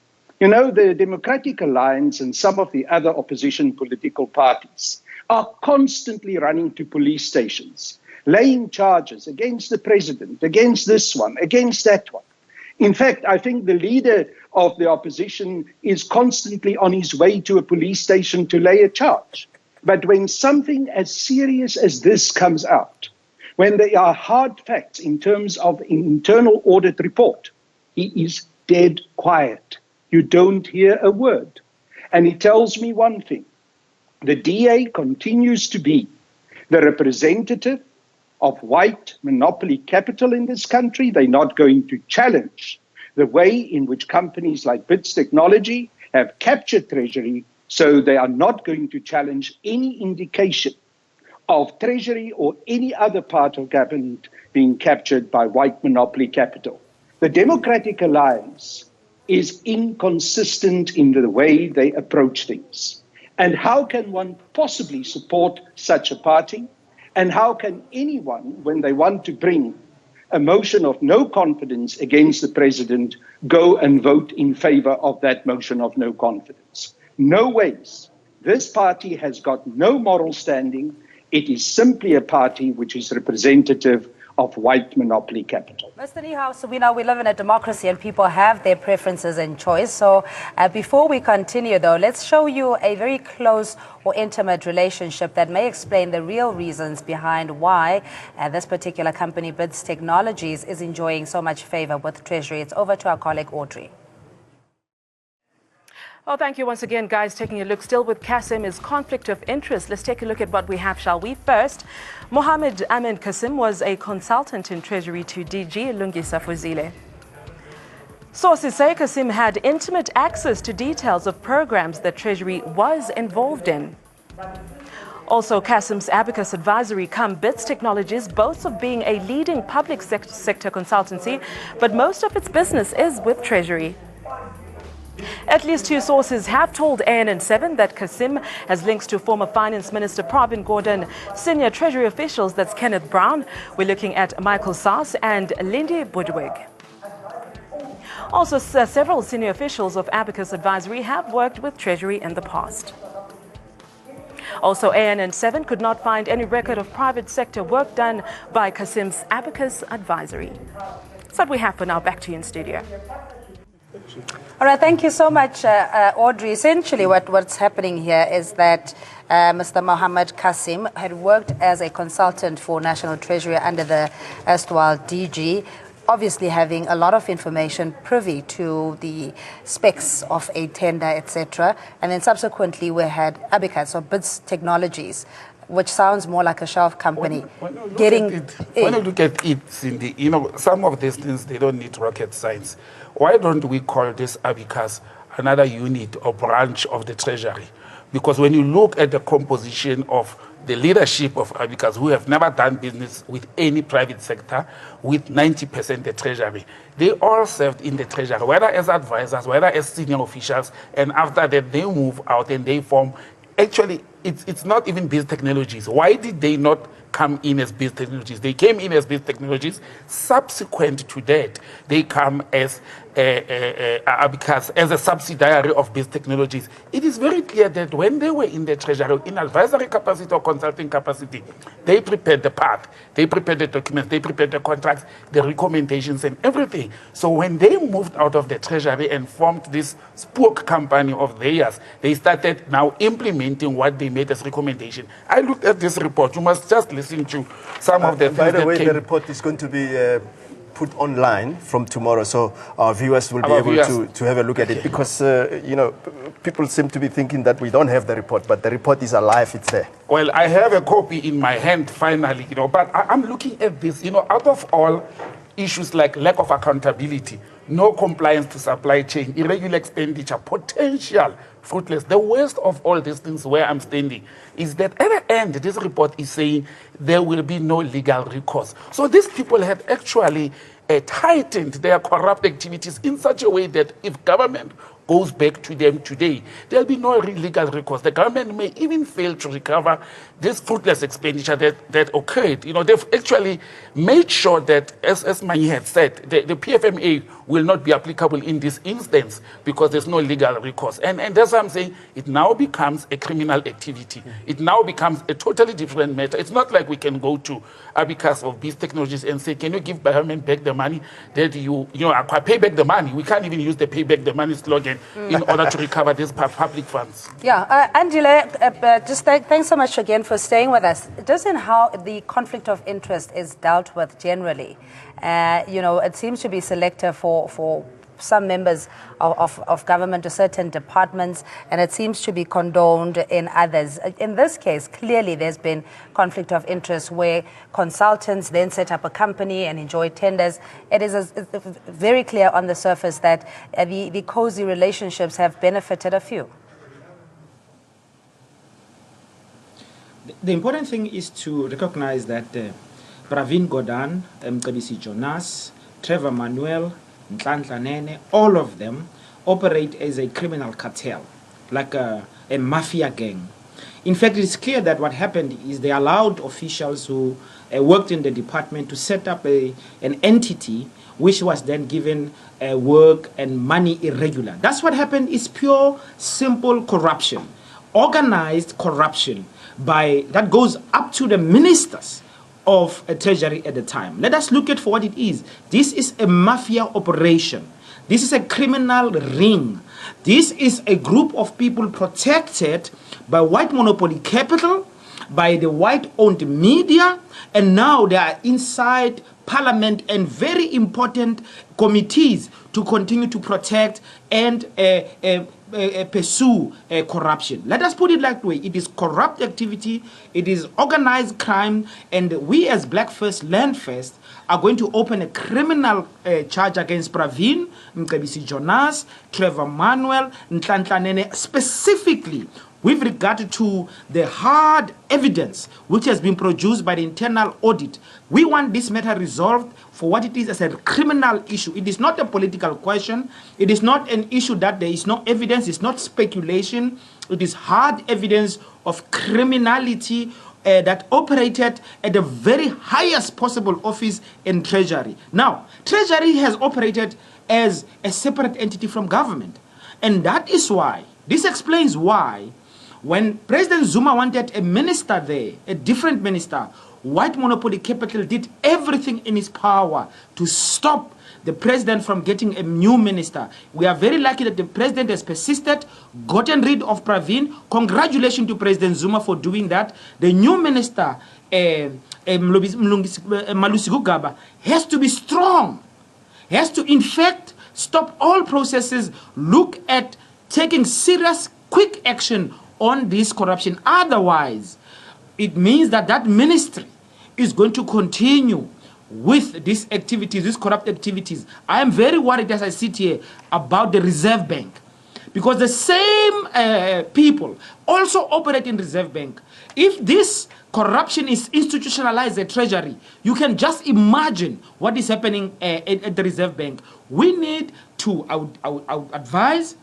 You know, the Democratic Alliance and some of the other opposition political parties are constantly running to police stations laying charges against the president, against this one, against that one. In fact, I think the leader of the opposition is constantly on his way to a police station to lay a charge. But when something as serious as this comes out, when there are hard facts in terms of an internal audit report, he is dead quiet. You don't hear a word. And he tells me one thing. The DA continues to be the representative of white monopoly capital in this country. They're not going to challenge the way in which companies like BITS Technology have captured Treasury, so they are not going to challenge any indication of Treasury or any other part of government being captured by white monopoly capital. The Democratic Alliance is inconsistent in the way they approach things. And how can one possibly support such a party? And how can anyone, when they want to bring a motion of no confidence against the president, go and vote in favor of that motion of no confidence? No ways. This party has got no moral standing. It is simply a party which is representative of white monopoly capital. Mr. Niehaus, we know we live in a democracy and people have their preferences and choice. So before we continue, though, let's show you a very close or intimate relationship that may explain the real reasons behind why this particular company, BITS Technologies, is enjoying so much favor with Treasury. It's over to our colleague, Audrey. Well, thank you once again, guys. Taking a look still with Kassim's conflict of interest. Let's take a look at what we have, shall we? First, Mohammed Amin Kassim was a consultant in Treasury to DG Lungisa Fuzile. Sources say Kassim had intimate access to details of programs that Treasury was involved in. Also, Kassim's Abacus Advisory cum BITS Technologies boasts of being a leading public sector consultancy, but most of its business is with Treasury. At least two sources have told ANN7 that Kassim has links to former Finance Minister Pravin Gordhan, senior Treasury officials, that's Kenneth Brown. We're looking at Michael Sass and Lindy Budwig. Also, several senior officials of Abacus Advisory have worked with Treasury in the past. Also, ANN7 could not find any record of private sector work done by Kassim's Abacus Advisory. That's what we have for now. Back to you in studio. All right, thank you so much, Audrey. Essentially, what's happening here is that Mr. Mohammed Kassim had worked as a consultant for National Treasury under the erstwhile DG, obviously having a lot of information privy to the specs of a tender, etc. And then subsequently, we had Abacus, or BITS Technologies, which sounds more like a shelf company. When you look at it, Cindy, you know, some of these things, they don't need rocket science. Why don't we call this Abacus another unit or branch of the Treasury? Because when you look at the composition of the leadership of Abacus, who have never done business with any private sector, with 90% the Treasury, they all served in the Treasury, whether as advisors, whether as senior officials, and after that they move out and they form. Actually, it's not even BITS Technologies. Why did they not come in as BITS Technologies? They came in as BITS Technologies. Subsequent to that, they come as Abacus, as a subsidiary of BITS Technologies. It is very clear that when they were in the Treasury, in advisory capacity or consulting capacity, they prepared the path, they prepared the documents, they prepared the contracts, the recommendations and everything. So when they moved out of the Treasury and formed this spook company of theirs, they started now implementing what they made as recommendation. I looked at this report. You must just listen to some of the things. By the way, the report is going to be put online from tomorrow, so our viewers will be able to have a look at it, because you know, people seem to be thinking that we don't have the report, but the report is alive, it's there. Well, I have a copy in my hand finally, you know, but I'm looking at this, you know, out of all issues like lack of accountability, no compliance to supply chain, irregular expenditure, potential fruitless. The worst of all these things where I'm standing is that at the end, this report is saying there will be no legal recourse. So these people have actually tightened their corrupt activities in such a way that if government goes back to them today, there'll be no legal recourse. The government may even fail to recover this fruitless expenditure that occurred. You know, they've actually made sure that, as Mani had said, the PFMA will not be applicable in this instance because there's no legal recourse. And that's why I'm saying it now becomes a criminal activity. It now becomes a totally different matter. It's not like we can go to Abacus of Beast Technologies and say, can you give government back the money that you pay back the money? We can't even use the pay back the money slogan in order to recover these public funds. Yeah, Angela, thanks so much again for staying with us. Just in how the conflict of interest is dealt with generally, it seems to be selective for some members of government to certain departments, and it seems to be condoned in others. In this case, clearly there's been conflict of interest where consultants then set up a company and enjoy tenders. It is very clear on the surface that the cozy relationships have benefited a few. The important thing is to recognize that Pravin Gordhan, Mcebisi Jonas, Trevor Manuel, Nhlanhla Nene, all of them operate as a criminal cartel, like a mafia gang. In fact, it's clear that what happened is they allowed officials who worked in the department to set up an entity which was then given work and money irregular. That's what happened. Is pure, simple corruption, organized corruption that goes up to the ministers of a treasury at the time. Let us look at for what it is. This is a mafia operation. This is a criminal ring. This is a group of people protected by white monopoly capital, by the white-owned media, and now they are inside parliament and very important committees to continue to protect and pursue corruption. Let us put it that way. It is corrupt activity, it is organized crime, and we as Black First, Land First are going to open a criminal charge against Pravin, Mcebisi Jonas, Trevor Manuel, Nhlanhla Nene, specifically with regard to the hard evidence which has been produced by the internal audit. We want this matter resolved for what it is as a criminal issue. It is not a political question. It is not an issue that there is no evidence. It's not speculation. It is hard evidence of criminality that operated at the very highest possible office in Treasury. Now, Treasury has operated as a separate entity from government. And that is why, this explains why, when President Zuma wanted a minister there, a different minister, white monopoly capital did everything in its power to stop the president from getting a new minister. We are very lucky that the president has persisted, gotten rid of Pravin. Congratulations to President Zuma for doing that. The new minister, Malusi Gugaba, has to be strong, has to, in fact, stop all processes, look at taking serious, quick action on this corruption. Otherwise, it means that that ministry is going to continue with these activities, these corrupt activities. I am very worried as I sit here about the Reserve Bank, because the same people also operate in Reserve Bank. If this corruption is institutionalized at Treasury, you can just imagine what is happening at the Reserve Bank. We need to, I would advise,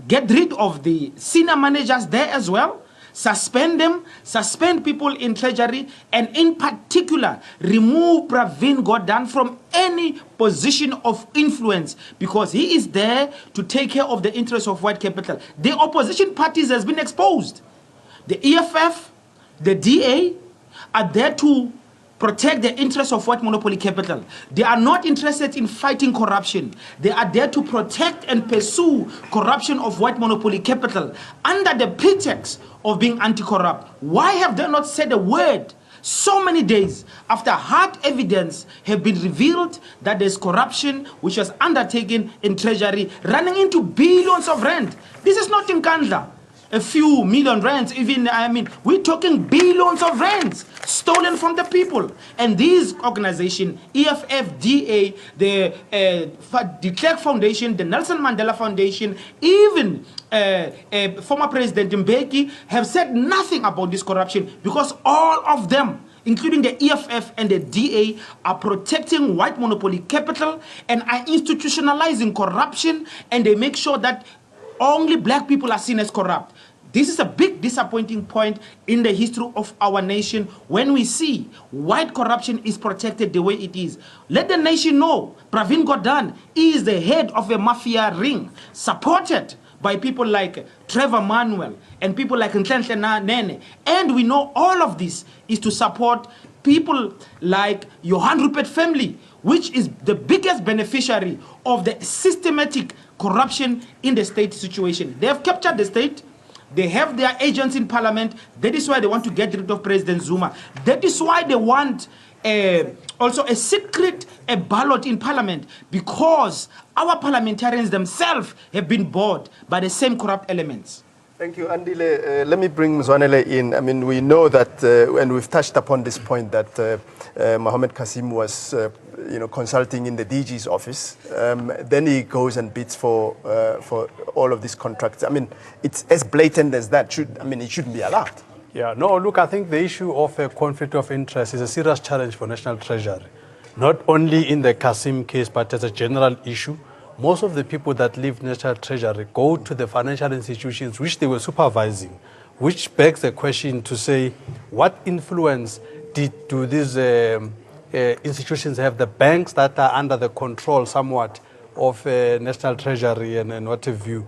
get rid of the senior managers there as well, suspend them, suspend people in Treasury, and in particular, remove Pravin Gordhan from any position of influence, because he is there to take care of the interests of white capital. The opposition parties has been exposed. The EFF, the DA are there to protect the interests of white monopoly capital. They are not interested in fighting corruption. They are there to protect and pursue corruption of white monopoly capital under the pretext of being anti-corrupt. Why have they not said a word so many days after hard evidence have been revealed that there's corruption which was undertaken in Treasury running into billions of rand? This is not in Nkandla. A few million rands, even, we're talking billions of rands stolen from the people. And these organizations, EFF, DA, the Clerk Foundation, the Nelson Mandela Foundation, even former President Mbeki have said nothing about this corruption, because all of them including the EFF and the DA, are protecting white monopoly capital and are institutionalizing corruption, and they make sure that only black people are seen as corrupt. This is a big disappointing point in the history of our nation when we see white corruption is protected the way it is. Let the nation know Pravin Gordhan is the head of a mafia ring, supported by people like Trevor Manuel and people like Nhlenhle Nene. And we know all of this is to support people like Johan Rupert family, which is the biggest beneficiary of the systematic corruption in the state situation. They have captured the state. They have their agents in parliament. That is why they want to get rid of President Zuma. That is why they want also a secret ballot in parliament, because our parliamentarians themselves have been bored by the same corrupt elements. Thank you, Andile. Let me bring Mzwanele in. I mean, we know that, and we've touched upon this point, that Mohammed Kasim was consulting in the DG's office. Then he goes and bids for all of these contracts. I mean, it's as blatant as that. It shouldn't be allowed. Yeah, no, look, I think the issue of a conflict of interest is a serious challenge for National Treasury, not only in the Kasim case, but as a general issue. Most of the people that leave National Treasury go to the financial institutions which they were supervising, which begs the question to say, what influence do these institutions have, the banks that are under the control somewhat of National Treasury and what have you?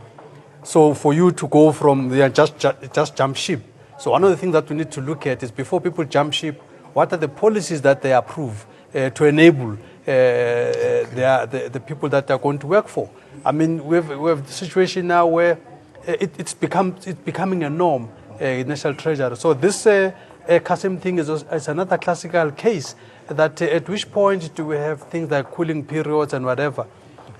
So for you to go from there, just jump ship. So one of the things that we need to look at is, before people jump ship, what are the policies that they approve to enable the people that they're going to work for? I mean, we have the situation now where it's becoming a norm in National Treasury. So this Kasim thing is another classical case that at which point do we have things like cooling periods and whatever.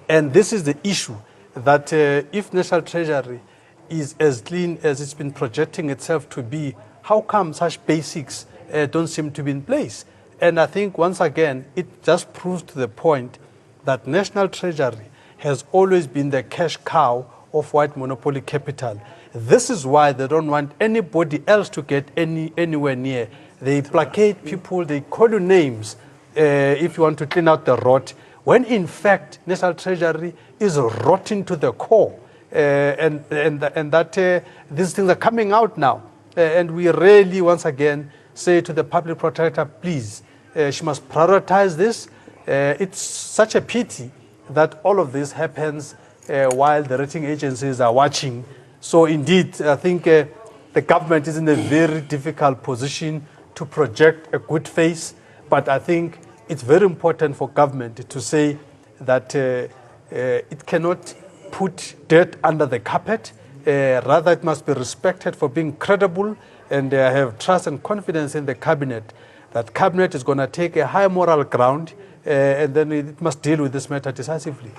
And this is the issue, that if National Treasury is as clean as it's been projecting itself to be, how come such basics don't seem to be in place? And I think, once again, it just proves to the point that National Treasury has always been the cash cow of white monopoly capital. This is why they don't want anybody else to get anywhere near. They placate people, they call you names if you want to clean out the rot, when in fact National Treasury is rotting to the core. And that these things are coming out now. And we really, once again, say to the public protector, please, she must prioritize this. It's such a pity that all of this happens while the rating agencies are watching. So indeed, I think the government is in a very difficult position to project a good face. But I think it's very important for government to say that it cannot put dirt under the carpet. Rather, it must be respected for being credible, and I have trust and confidence in the cabinet that cabinet is going to take a high moral ground, and then it must deal with this matter decisively.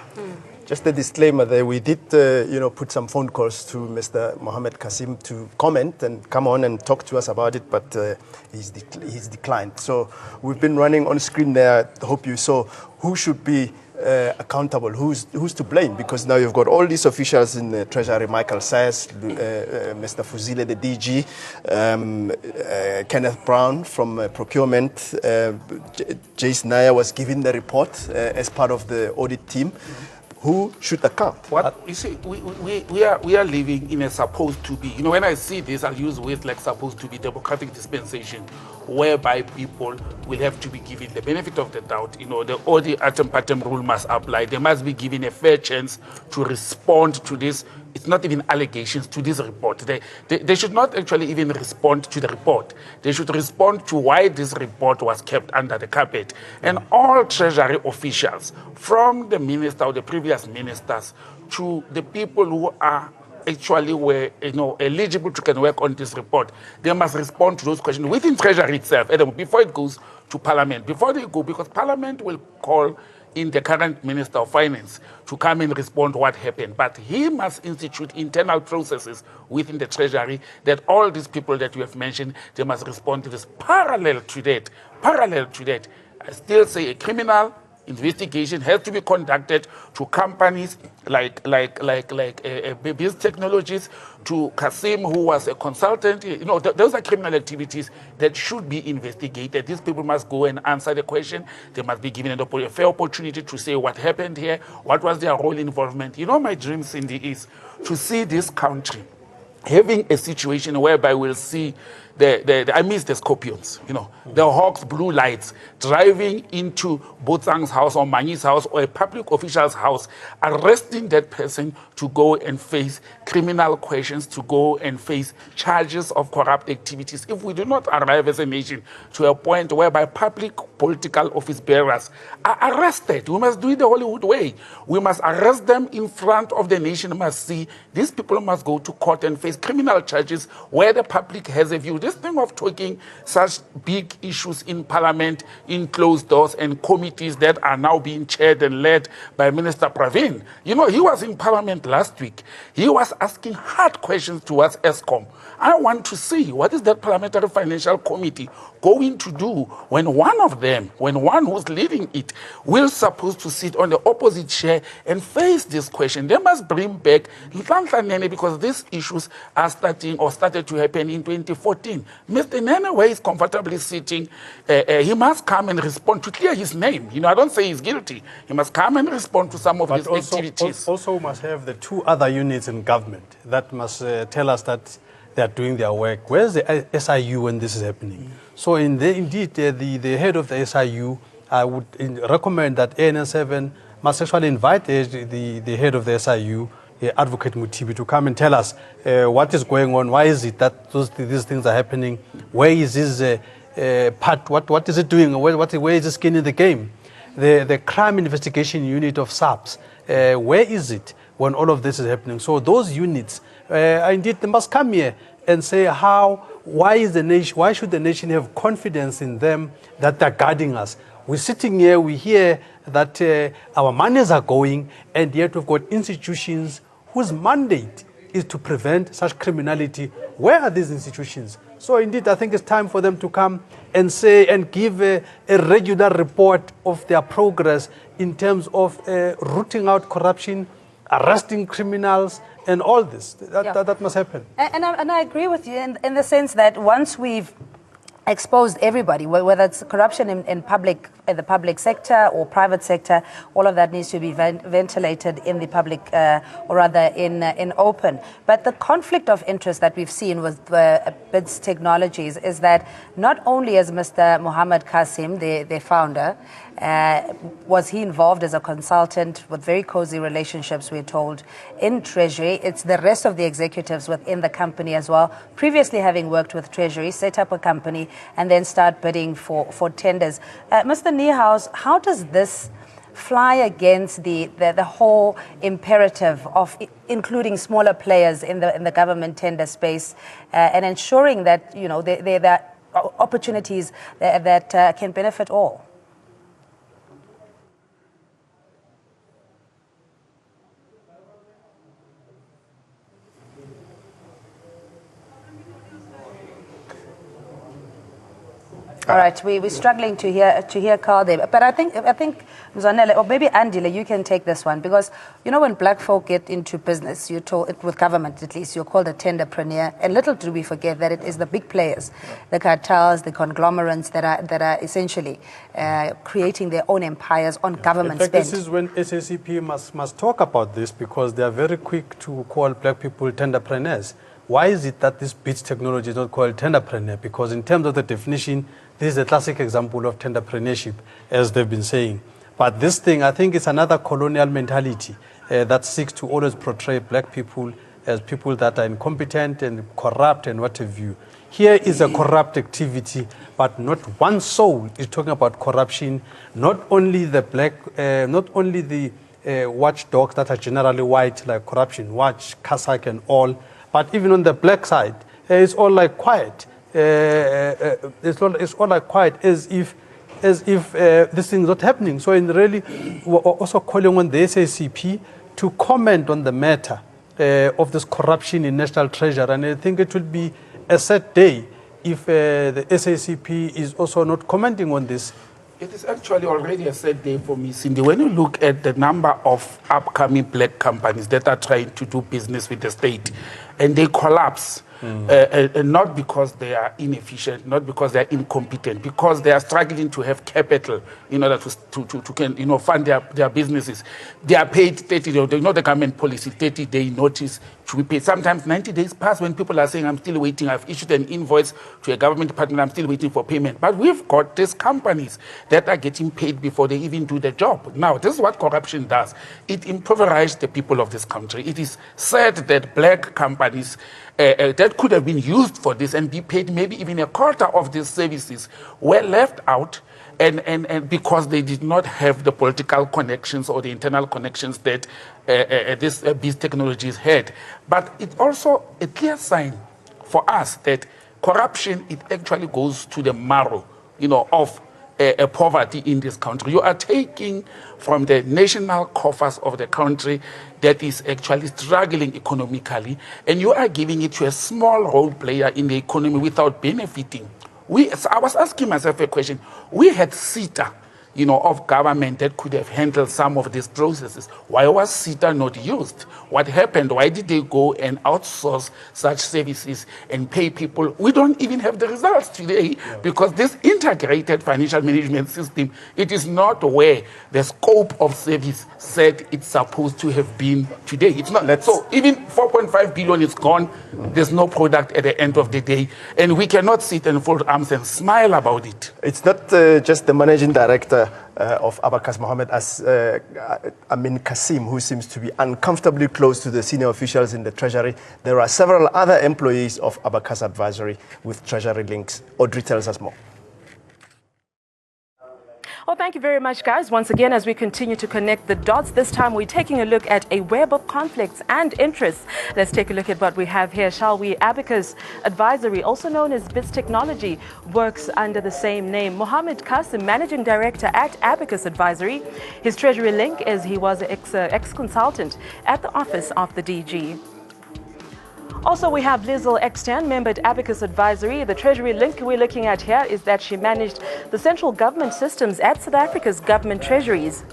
Just a disclaimer there, we did put some phone calls to Mr. Mohammed Kasim to comment and come on and talk to us about it, but he's declined. So we've been running on screen there. I hope you saw who should be accountable, who's to blame, because now you've got all these officials in the Treasury, Michael Sayers, Mr. Fuzile, the DG, Kenneth Brown from procurement, Jace Naya was given the report as part of the audit team. Who should account? What you see, we are living in a supposed to be, when I see this, I'll use words like supposed to be democratic dispensation, whereby people will have to be given the benefit of the doubt. The Audit atom patem rule must apply. They must be given a fair chance to respond to this. It's not even allegations to this report. They should not actually even respond to the report. They should respond to why this report was kept under the carpet. And all Treasury officials, from the minister or the previous ministers to the people who are actually were eligible to can work on this report, they must respond to those questions within Treasury itself, before it goes to Parliament. Before they go, because Parliament will call in the current Minister of Finance to come and respond to what happened. But he must institute internal processes within the Treasury that all these people that you have mentioned, they must respond to this. Parallel to that, I still say a criminal investigation has to be conducted to companies like Biz Technologies, to Kasim, who was a consultant. You know, those are criminal activities that should be investigated. These people must go and answer the question. They must be given a fair opportunity to say what happened here, what was their role involvement. You know, my dream, Cindy, is to see this country having a situation whereby we'll see I miss the scorpions, you know, the hawks, blue lights, driving into Botsang's house or Manyi's house or a public official's house, arresting that person to go and face criminal questions, to go and face charges of corrupt activities. If we do not arrive as a nation to a point whereby public political office bearers are arrested, we must do it the Hollywood way. We must arrest them in front of the nation, must see these people must go to court and face criminal charges where the public has a view. This thing of talking such big issues in parliament, in closed doors, and committees that are now being chaired and led by Minister Pravin. You know, he was in parliament last week. He was asking hard questions towards ESCOM. I want to see what is that Parliamentary Financial Committee going to do when one of them, when one who's leading it, will supposed to sit on the opposite chair and face this question. They must bring back Nhlanhla, because these issues are started to happen in 2014. Mr. Nene, where he's comfortably sitting, he must come and respond to clear his name. You know, I don't say he's guilty. He must come and respond to some of his activities. Also must have the two other units in government that must tell us that they are doing their work. Where's the SIU when this is happening? So indeed, the head of the SIU, I would recommend that ANN7 must actually invite the head of the SIU, Advocate Mutibi, to come and tell us what is going on. Why is it that these things are happening? Where is this part? What is it doing? Where is the skin in the game? The crime investigation unit of SAPS, where is it when all of this is happening? So those units, indeed, they must come here and say why should the nation have confidence in them that they're guarding us? We're sitting here, we hear that our monies are going, and yet we've got institutions whose mandate is to prevent such criminality. Where are these institutions? So indeed, I think it's time for them to come and say and give a regular report of their progress in terms of rooting out corruption, arresting criminals, and all this. That must happen. And I agree with you in the sense that once we've exposed everybody, whether it's corruption in the public sector or private sector, all of that needs to be ventilated in the public, or rather in open. But the conflict of interest that we've seen with BIDS Technologies is that not only as Mr. Mohammed Kasim, the founder, was he involved as a consultant with very cozy relationships, we're told, in Treasury. It's the rest of the executives within the company as well, previously having worked with Treasury, set up a company, and then start bidding for tenders. Mr. Niehaus, how does this fly against the whole imperative of including smaller players in the government tender space and ensuring that, you know, there are opportunities that can benefit all? All right, we're struggling to hear Carl there, but I think Mzwanele, or maybe Andile, you can take this one, because you know when black folk get into business, you're told, with government at least, you're called a tenderpreneur, and little do we forget that it is the big players, the cartels, the conglomerates that are essentially creating their own empires on government spend. This is when SACP must talk about this, because they are very quick to call black people tenderpreneurs. Why is it that this BIDS technology is not called tenderpreneur? Because in terms of the definition, this is a classic example of tenderpreneurship, as they've been saying. But this thing, I think it's another colonial mentality that seeks to always portray black people as people that are incompetent and corrupt and what have you. Here is a corrupt activity, but not one soul is talking about corruption. Not only the watchdogs that are generally white, like Corruption Watch, CASAC and all, but even on the black side, it's all like quiet. It's all like quiet, as if this thing is not happening. So in really, we're also calling on the SACP to comment on the matter of this corruption in National Treasury. And I think it will be a sad day if the SACP is also not commenting on this It is actually already a sad day for me, Cindy. When you look at the number of upcoming black companies that are trying to do business with the state, and they collapse, not because they are inefficient, not because they are incompetent, because they are struggling to have capital in order to fund their businesses. They are paid 30 days, the government policy, 30-day notice to be paid. Sometimes 90 days pass when people are saying, I'm still waiting. I've issued an invoice to a government department. I'm still waiting for payment. But we've got these companies that are getting paid before they even do the job. Now, this is what corruption does. It impoverishes the people of this country. It is said that black companies that could have been used for this and be paid maybe even a quarter of these services were left out, and because they did not have the political connections or the internal connections that these technologies had. But it's also a clear sign for us that corruption, it actually goes to the marrow, of poverty in this country. You are taking from the national coffers of the country that is actually struggling economically, and you are giving it to a small role player in the economy without benefiting. I was asking myself a question. We had CETA, of government that could have handled some of these processes. Why was CETA not used? What happened? Why did they go and outsource such services and pay people? We don't even have the results today because this integrated financial management system, it is not where the scope of service said it's supposed to have been today. It's not. So even 4.5 billion is gone. There's no product at the end of the day. And we cannot sit and fold arms and smile about it. It's not just the managing director of Abacus, Mohammed Amin Kasim, who seems to be uncomfortably close to the senior officials in the Treasury. There are several other employees of Abacus Advisory with Treasury links. Audrey tells us more. Well, thank you very much, guys. Once again, as we continue to connect the dots, this time we're taking a look at a web of conflicts and interests. Let's take a look at what we have here, shall we? Abacus Advisory, also known as BITS Technology, works under the same name. Mohammed Kasim, Managing Director at Abacus Advisory. His Treasury link is he was an ex-consultant at the office of the DG. Also, we have Lizel Extern, member at Abacus Advisory. The Treasury link we're looking at here is that she managed the central government systems at South Africa's government treasuries.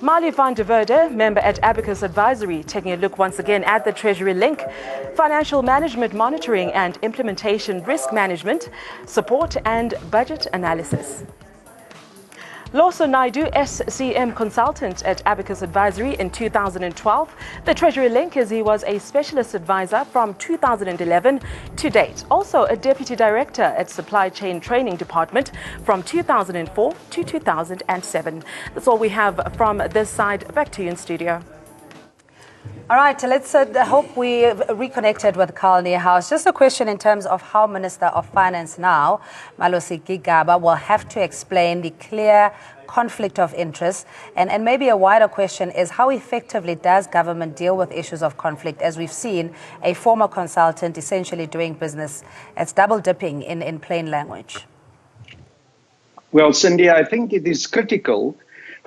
Mali van der Verde, member at Abacus Advisory, taking a look once again at the Treasury link. Financial management, monitoring and implementation, risk management, support and budget analysis. Lawson Naidu, SCM consultant at Abacus Advisory in 2012. The Treasury link is he was a specialist advisor from 2011 to date. Also a deputy director at Supply Chain Training Department from 2004 to 2007. That's all we have from this side. Back to you in studio. All right, let's hope we reconnected with Carl Niehaus. Just a question in terms of how Minister of Finance now, Malosi Gigaba, will have to explain the clear conflict of interest. And maybe a wider question is how effectively does government deal with issues of conflict, as we've seen a former consultant essentially doing business. It's double dipping in plain language. Well, Cindy, I think it is critical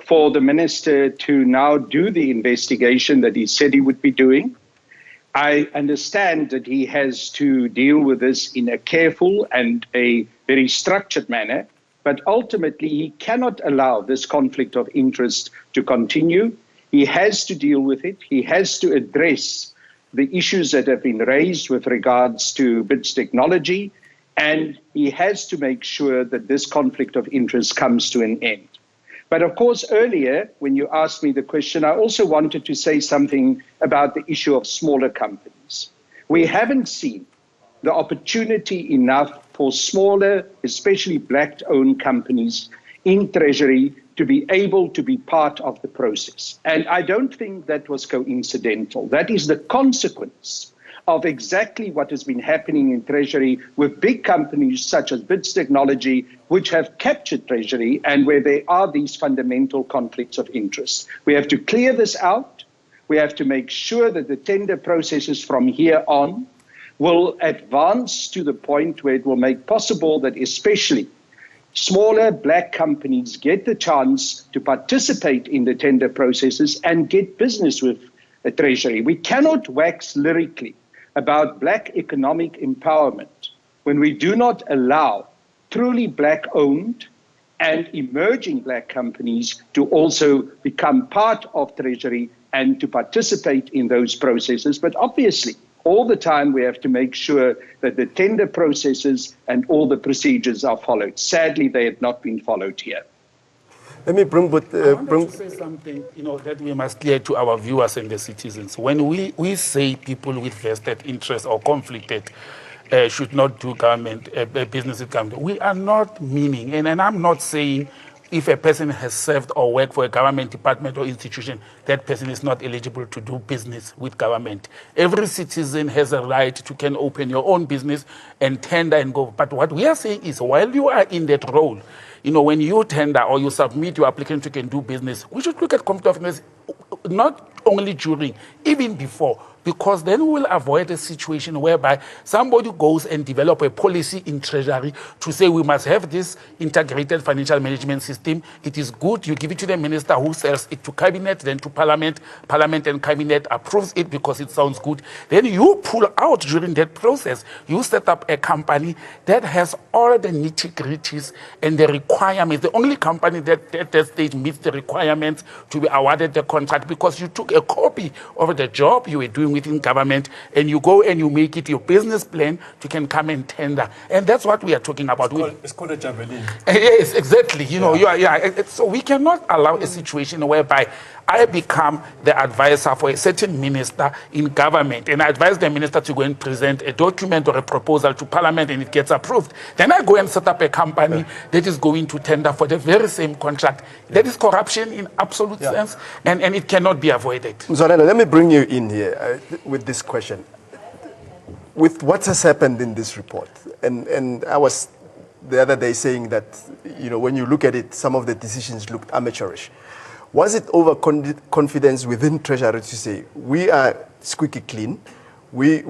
for the minister to now do the investigation that he said he would be doing. I understand that he has to deal with this in a careful and a very structured manner, but ultimately he cannot allow this conflict of interest to continue. He has to deal with it. He has to address the issues that have been raised with regards to BITS Technology, and he has to make sure that this conflict of interest comes to an end. But of course, earlier, when you asked me the question, I also wanted to say something about the issue of smaller companies. We haven't seen the opportunity enough for smaller, especially black-owned companies in Treasury to be able to be part of the process. And I don't think that was coincidental. That is the consequence of exactly what has been happening in Treasury with big companies such as BITS Technology, which have captured Treasury and where there are these fundamental conflicts of interest. We have to clear this out. We have to make sure that the tender processes from here on will advance to the point where it will make possible that especially smaller black companies get the chance to participate in the tender processes and get business with the Treasury. We cannot wax lyrically about black economic empowerment when we do not allow truly black-owned and emerging black companies to also become part of Treasury and to participate in those processes. But obviously, all the time we have to make sure that the tender processes and all the procedures are followed. Sadly, they have not been followed here. Let me bring, I want to say something, that we must clear to our viewers and the citizens. When we say people with vested interest or conflicted should not do government business with government, we are not meaning, and I'm not saying if a person has served or worked for a government department or institution, that person is not eligible to do business with government. Every citizen has a right to can open your own business and tender and go. But what we are saying is, while you are in that role, when you tender or you submit your application to can do business, we should look at conflict of interest not only during, even before, because then we will avoid a situation whereby somebody goes and develop a policy in Treasury to say we must have this integrated financial management system. It is good. You give it to the minister who sells it to cabinet, then to parliament. Parliament and cabinet approves it because it sounds good. Then you pull out during that process. You set up a company that has all the nitty-gritties and the requirements. The only company that at that stage meets the requirements to be awarded the contract because you took a copy of the job you were doing within government, and you go and you make it your business plan to can come and tender. And that's what we are talking about. It's called a javelin. Yes, exactly. So we cannot allow a situation whereby I become the advisor for a certain minister in government, and I advise the minister to go and present a document or a proposal to parliament, and it gets approved. Then I go and set up a company that is going to tender for the very same contract. That is corruption in absolute sense, and it cannot be avoided. Mzwanele, let me bring you in here with this question. With what has happened in this report, and I was the other day saying that, when you look at it, some of the decisions looked amateurish. Was it overconfidence within Treasury to say, we are squeaky clean, we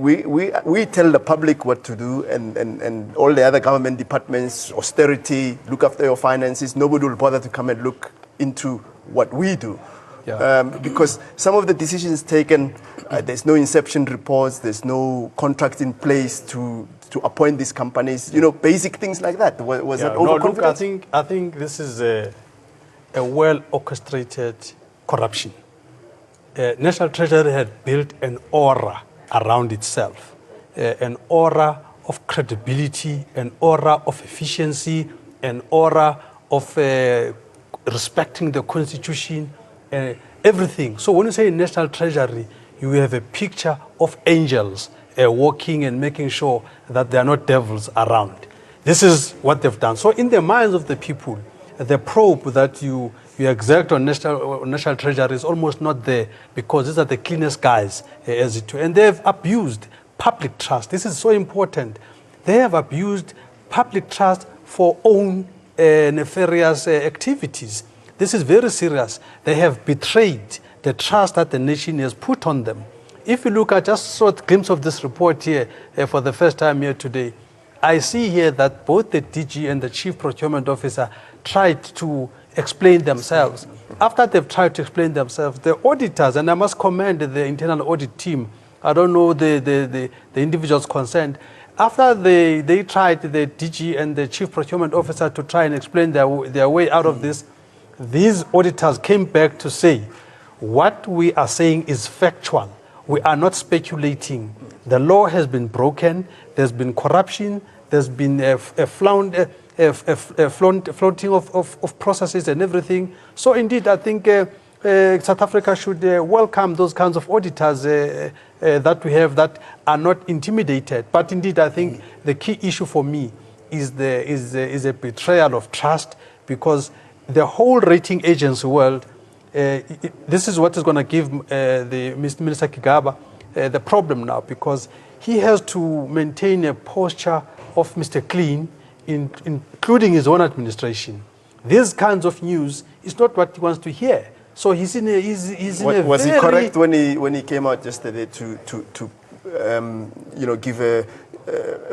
tell the public what to do, and all the other government departments, austerity, look after your finances, nobody will bother to come and look into what we do? Because some of the decisions taken, there's no inception reports, there's no contract in place to appoint these companies, basic things like that. Was that overconfidence? No, look, I think this is a well-orchestrated corruption. National Treasury had built an aura around itself, an aura of credibility, an aura of efficiency, an aura of respecting the Constitution, everything. So when you say National Treasury, you have a picture of angels walking and making sure that there are not devils around. This is what they've done. So in the minds of the people, the probe that you exact on National Treasury is almost not there, because these are the cleanest guys, as it were. And they have abused public trust. This is so important. They have abused public trust for own nefarious activities. This is very serious. They have betrayed the trust that the nation has put on them. If you look at just a glimpse of this report here for the first time here today, I see here that both the DG and the Chief Procurement Officer tried to explain themselves. After they've tried to explain themselves, the auditors, and I must commend the internal audit team, I don't know the individuals concerned, after they tried, the DG and the Chief Procurement Officer, to try and explain their way out of this, these auditors came back to say, what we are saying is factual. We are not speculating. The law has been broken. There's been corruption. There's been a flaunting of processes and everything. So indeed, I think South Africa should welcome those kinds of auditors that we have that are not intimidated. But indeed, I think the key issue for me is a betrayal of trust, because the whole rating agency world, this is what is going to give the Minister Kigaba the problem now, because he has to maintain a posture of Mr. Clean, including his own administration. These kinds of news is not what he wants to hear. So he's in a was he correct when he came out yesterday to give a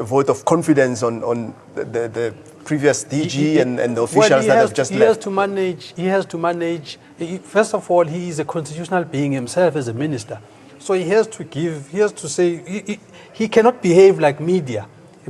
vote of confidence on the previous DG and the officials that have just left? He has to manage. First of all, he is a constitutional being himself as a minister. So he has to say, he cannot behave like media.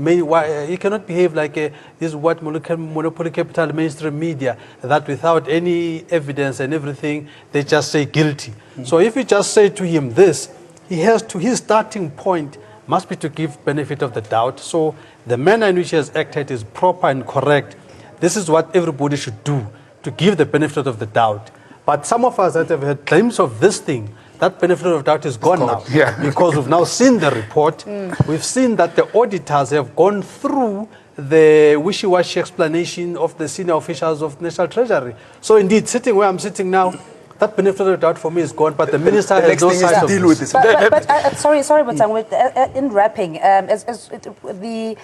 he cannot behave like this what monopoly capital mainstream media, that without any evidence and everything, they just say guilty. So if you just say to him this, his starting point must be to give benefit of the doubt. So the manner in which he has acted is proper and correct. This is what everybody should do, to give the benefit of the doubt. But some of us that have had glimpse of this thing, that benefit of doubt is gone now. Yeah. Because we've now seen the report. We've seen that the auditors have gone through the wishy-washy explanation of the senior officials of National Treasury. So indeed, sitting where I'm sitting now, that benefit of the doubt for me is gone, but the minister has no sight of deal with this. But sorry, Mutang, in wrapping, the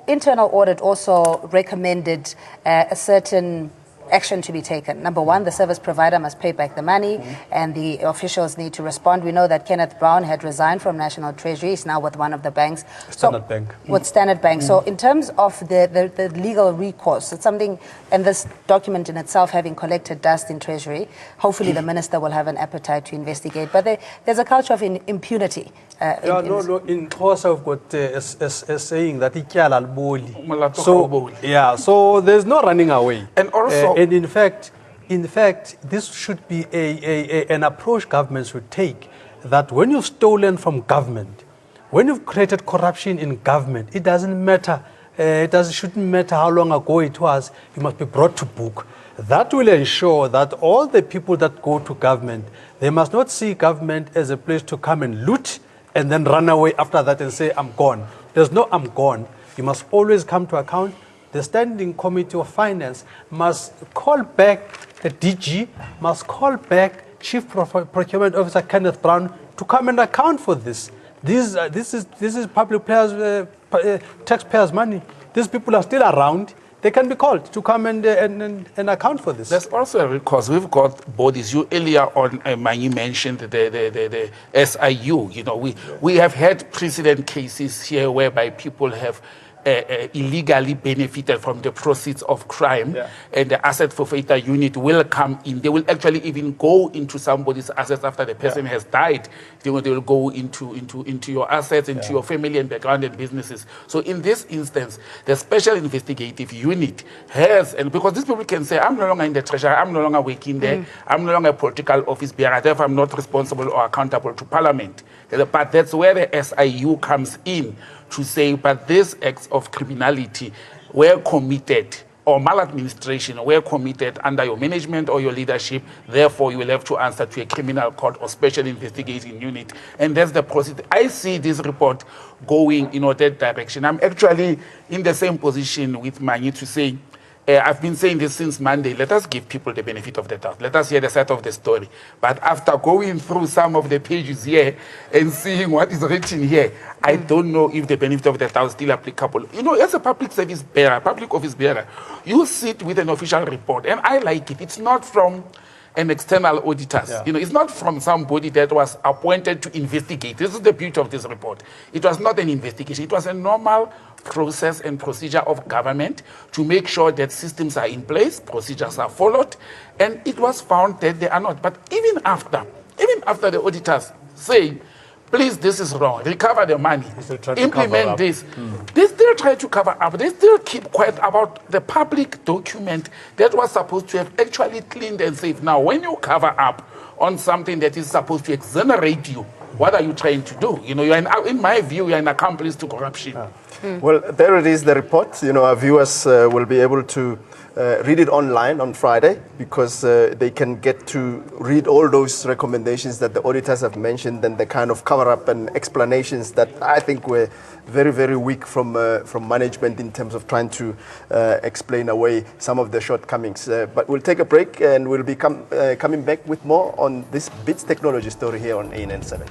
internal audit also recommended a certain action to be taken. Number one, the service provider must pay back the money, and the officials need to respond. We know that Kenneth Brown had resigned from National Treasury. He's now with one of the banks. Standard Bank. With Standard Bank. So in terms of the legal recourse, it's something, and this document in itself having collected dust in Treasury, hopefully the minister will have an appetite to investigate. But there's a culture of impunity. In course I've got a saying that so there's no running away. And also, and in fact, this should be an approach governments should take, that when you've stolen from government, when you've created corruption in government, it doesn't matter. Shouldn't matter how long ago it was. You must be brought to book. That will ensure that all the people that go to government, they must not see government as a place to come and loot and then run away after that and say, I'm gone. There's no I'm gone. You must always come to account. The Standing Committee of Finance must call back the DG, must call back Chief Procurement Officer Kenneth Brown to come and account for this. This is public players, taxpayers' money. These people are still around. They can be called to come and account for this. There's also a recourse. We've got bodies. You earlier on, Manyi mentioned the SIU. You know, we have had precedent cases here whereby people have illegally benefited from the proceeds of crime, and the asset forfeiture unit will come in. They will actually even go into somebody's assets after the person has died. They will go into your assets, into your family and background and businesses. So in this instance, the special investigative unit has, and because these people can say, I'm no longer in the treasury, I'm no longer working there, I'm no longer a political office bearer, therefore I'm not responsible or accountable to Parliament. But that's where the SIU comes in, to say, but these acts of criminality were committed, or maladministration were committed under your management or your leadership, therefore you will have to answer to a criminal court or special investigating unit. And that's the process. I see this report going in that direction. I'm actually in the same position with Manyi to say, I've been saying this since Monday, let us give people the benefit of the doubt. Let us hear the side of the story. But after going through some of the pages here and seeing what is written here, I don't know if the benefit of the doubt is still applicable. You know, as a public service bearer, public office bearer, you sit with an official report, and I like it. It's not from an external auditor. You know, it's not from somebody that was appointed to investigate. This is the beauty of this report. It was not an investigation. It was a normal process and procedure of government to make sure that systems are in place, procedures are followed, and it was found that they are not. But even after the auditors say, please, this is wrong, recover the money, implement this, they still try to cover up. They still keep quiet about the public document that was supposed to have actually cleaned and safe. Now, when you cover up on something that is supposed to exonerate you, what are you trying to do? You know, in my view, you're an accomplice to corruption. Well, there it is, the report. You know, our viewers will be able to read it online on Friday, because they can get to read all those recommendations that the auditors have mentioned, and the kind of cover-up and explanations that I think were very, very weak from management in terms of trying to explain away some of the shortcomings. But we'll take a break, and we'll be coming back with more on this BITS technology story here on ANN7.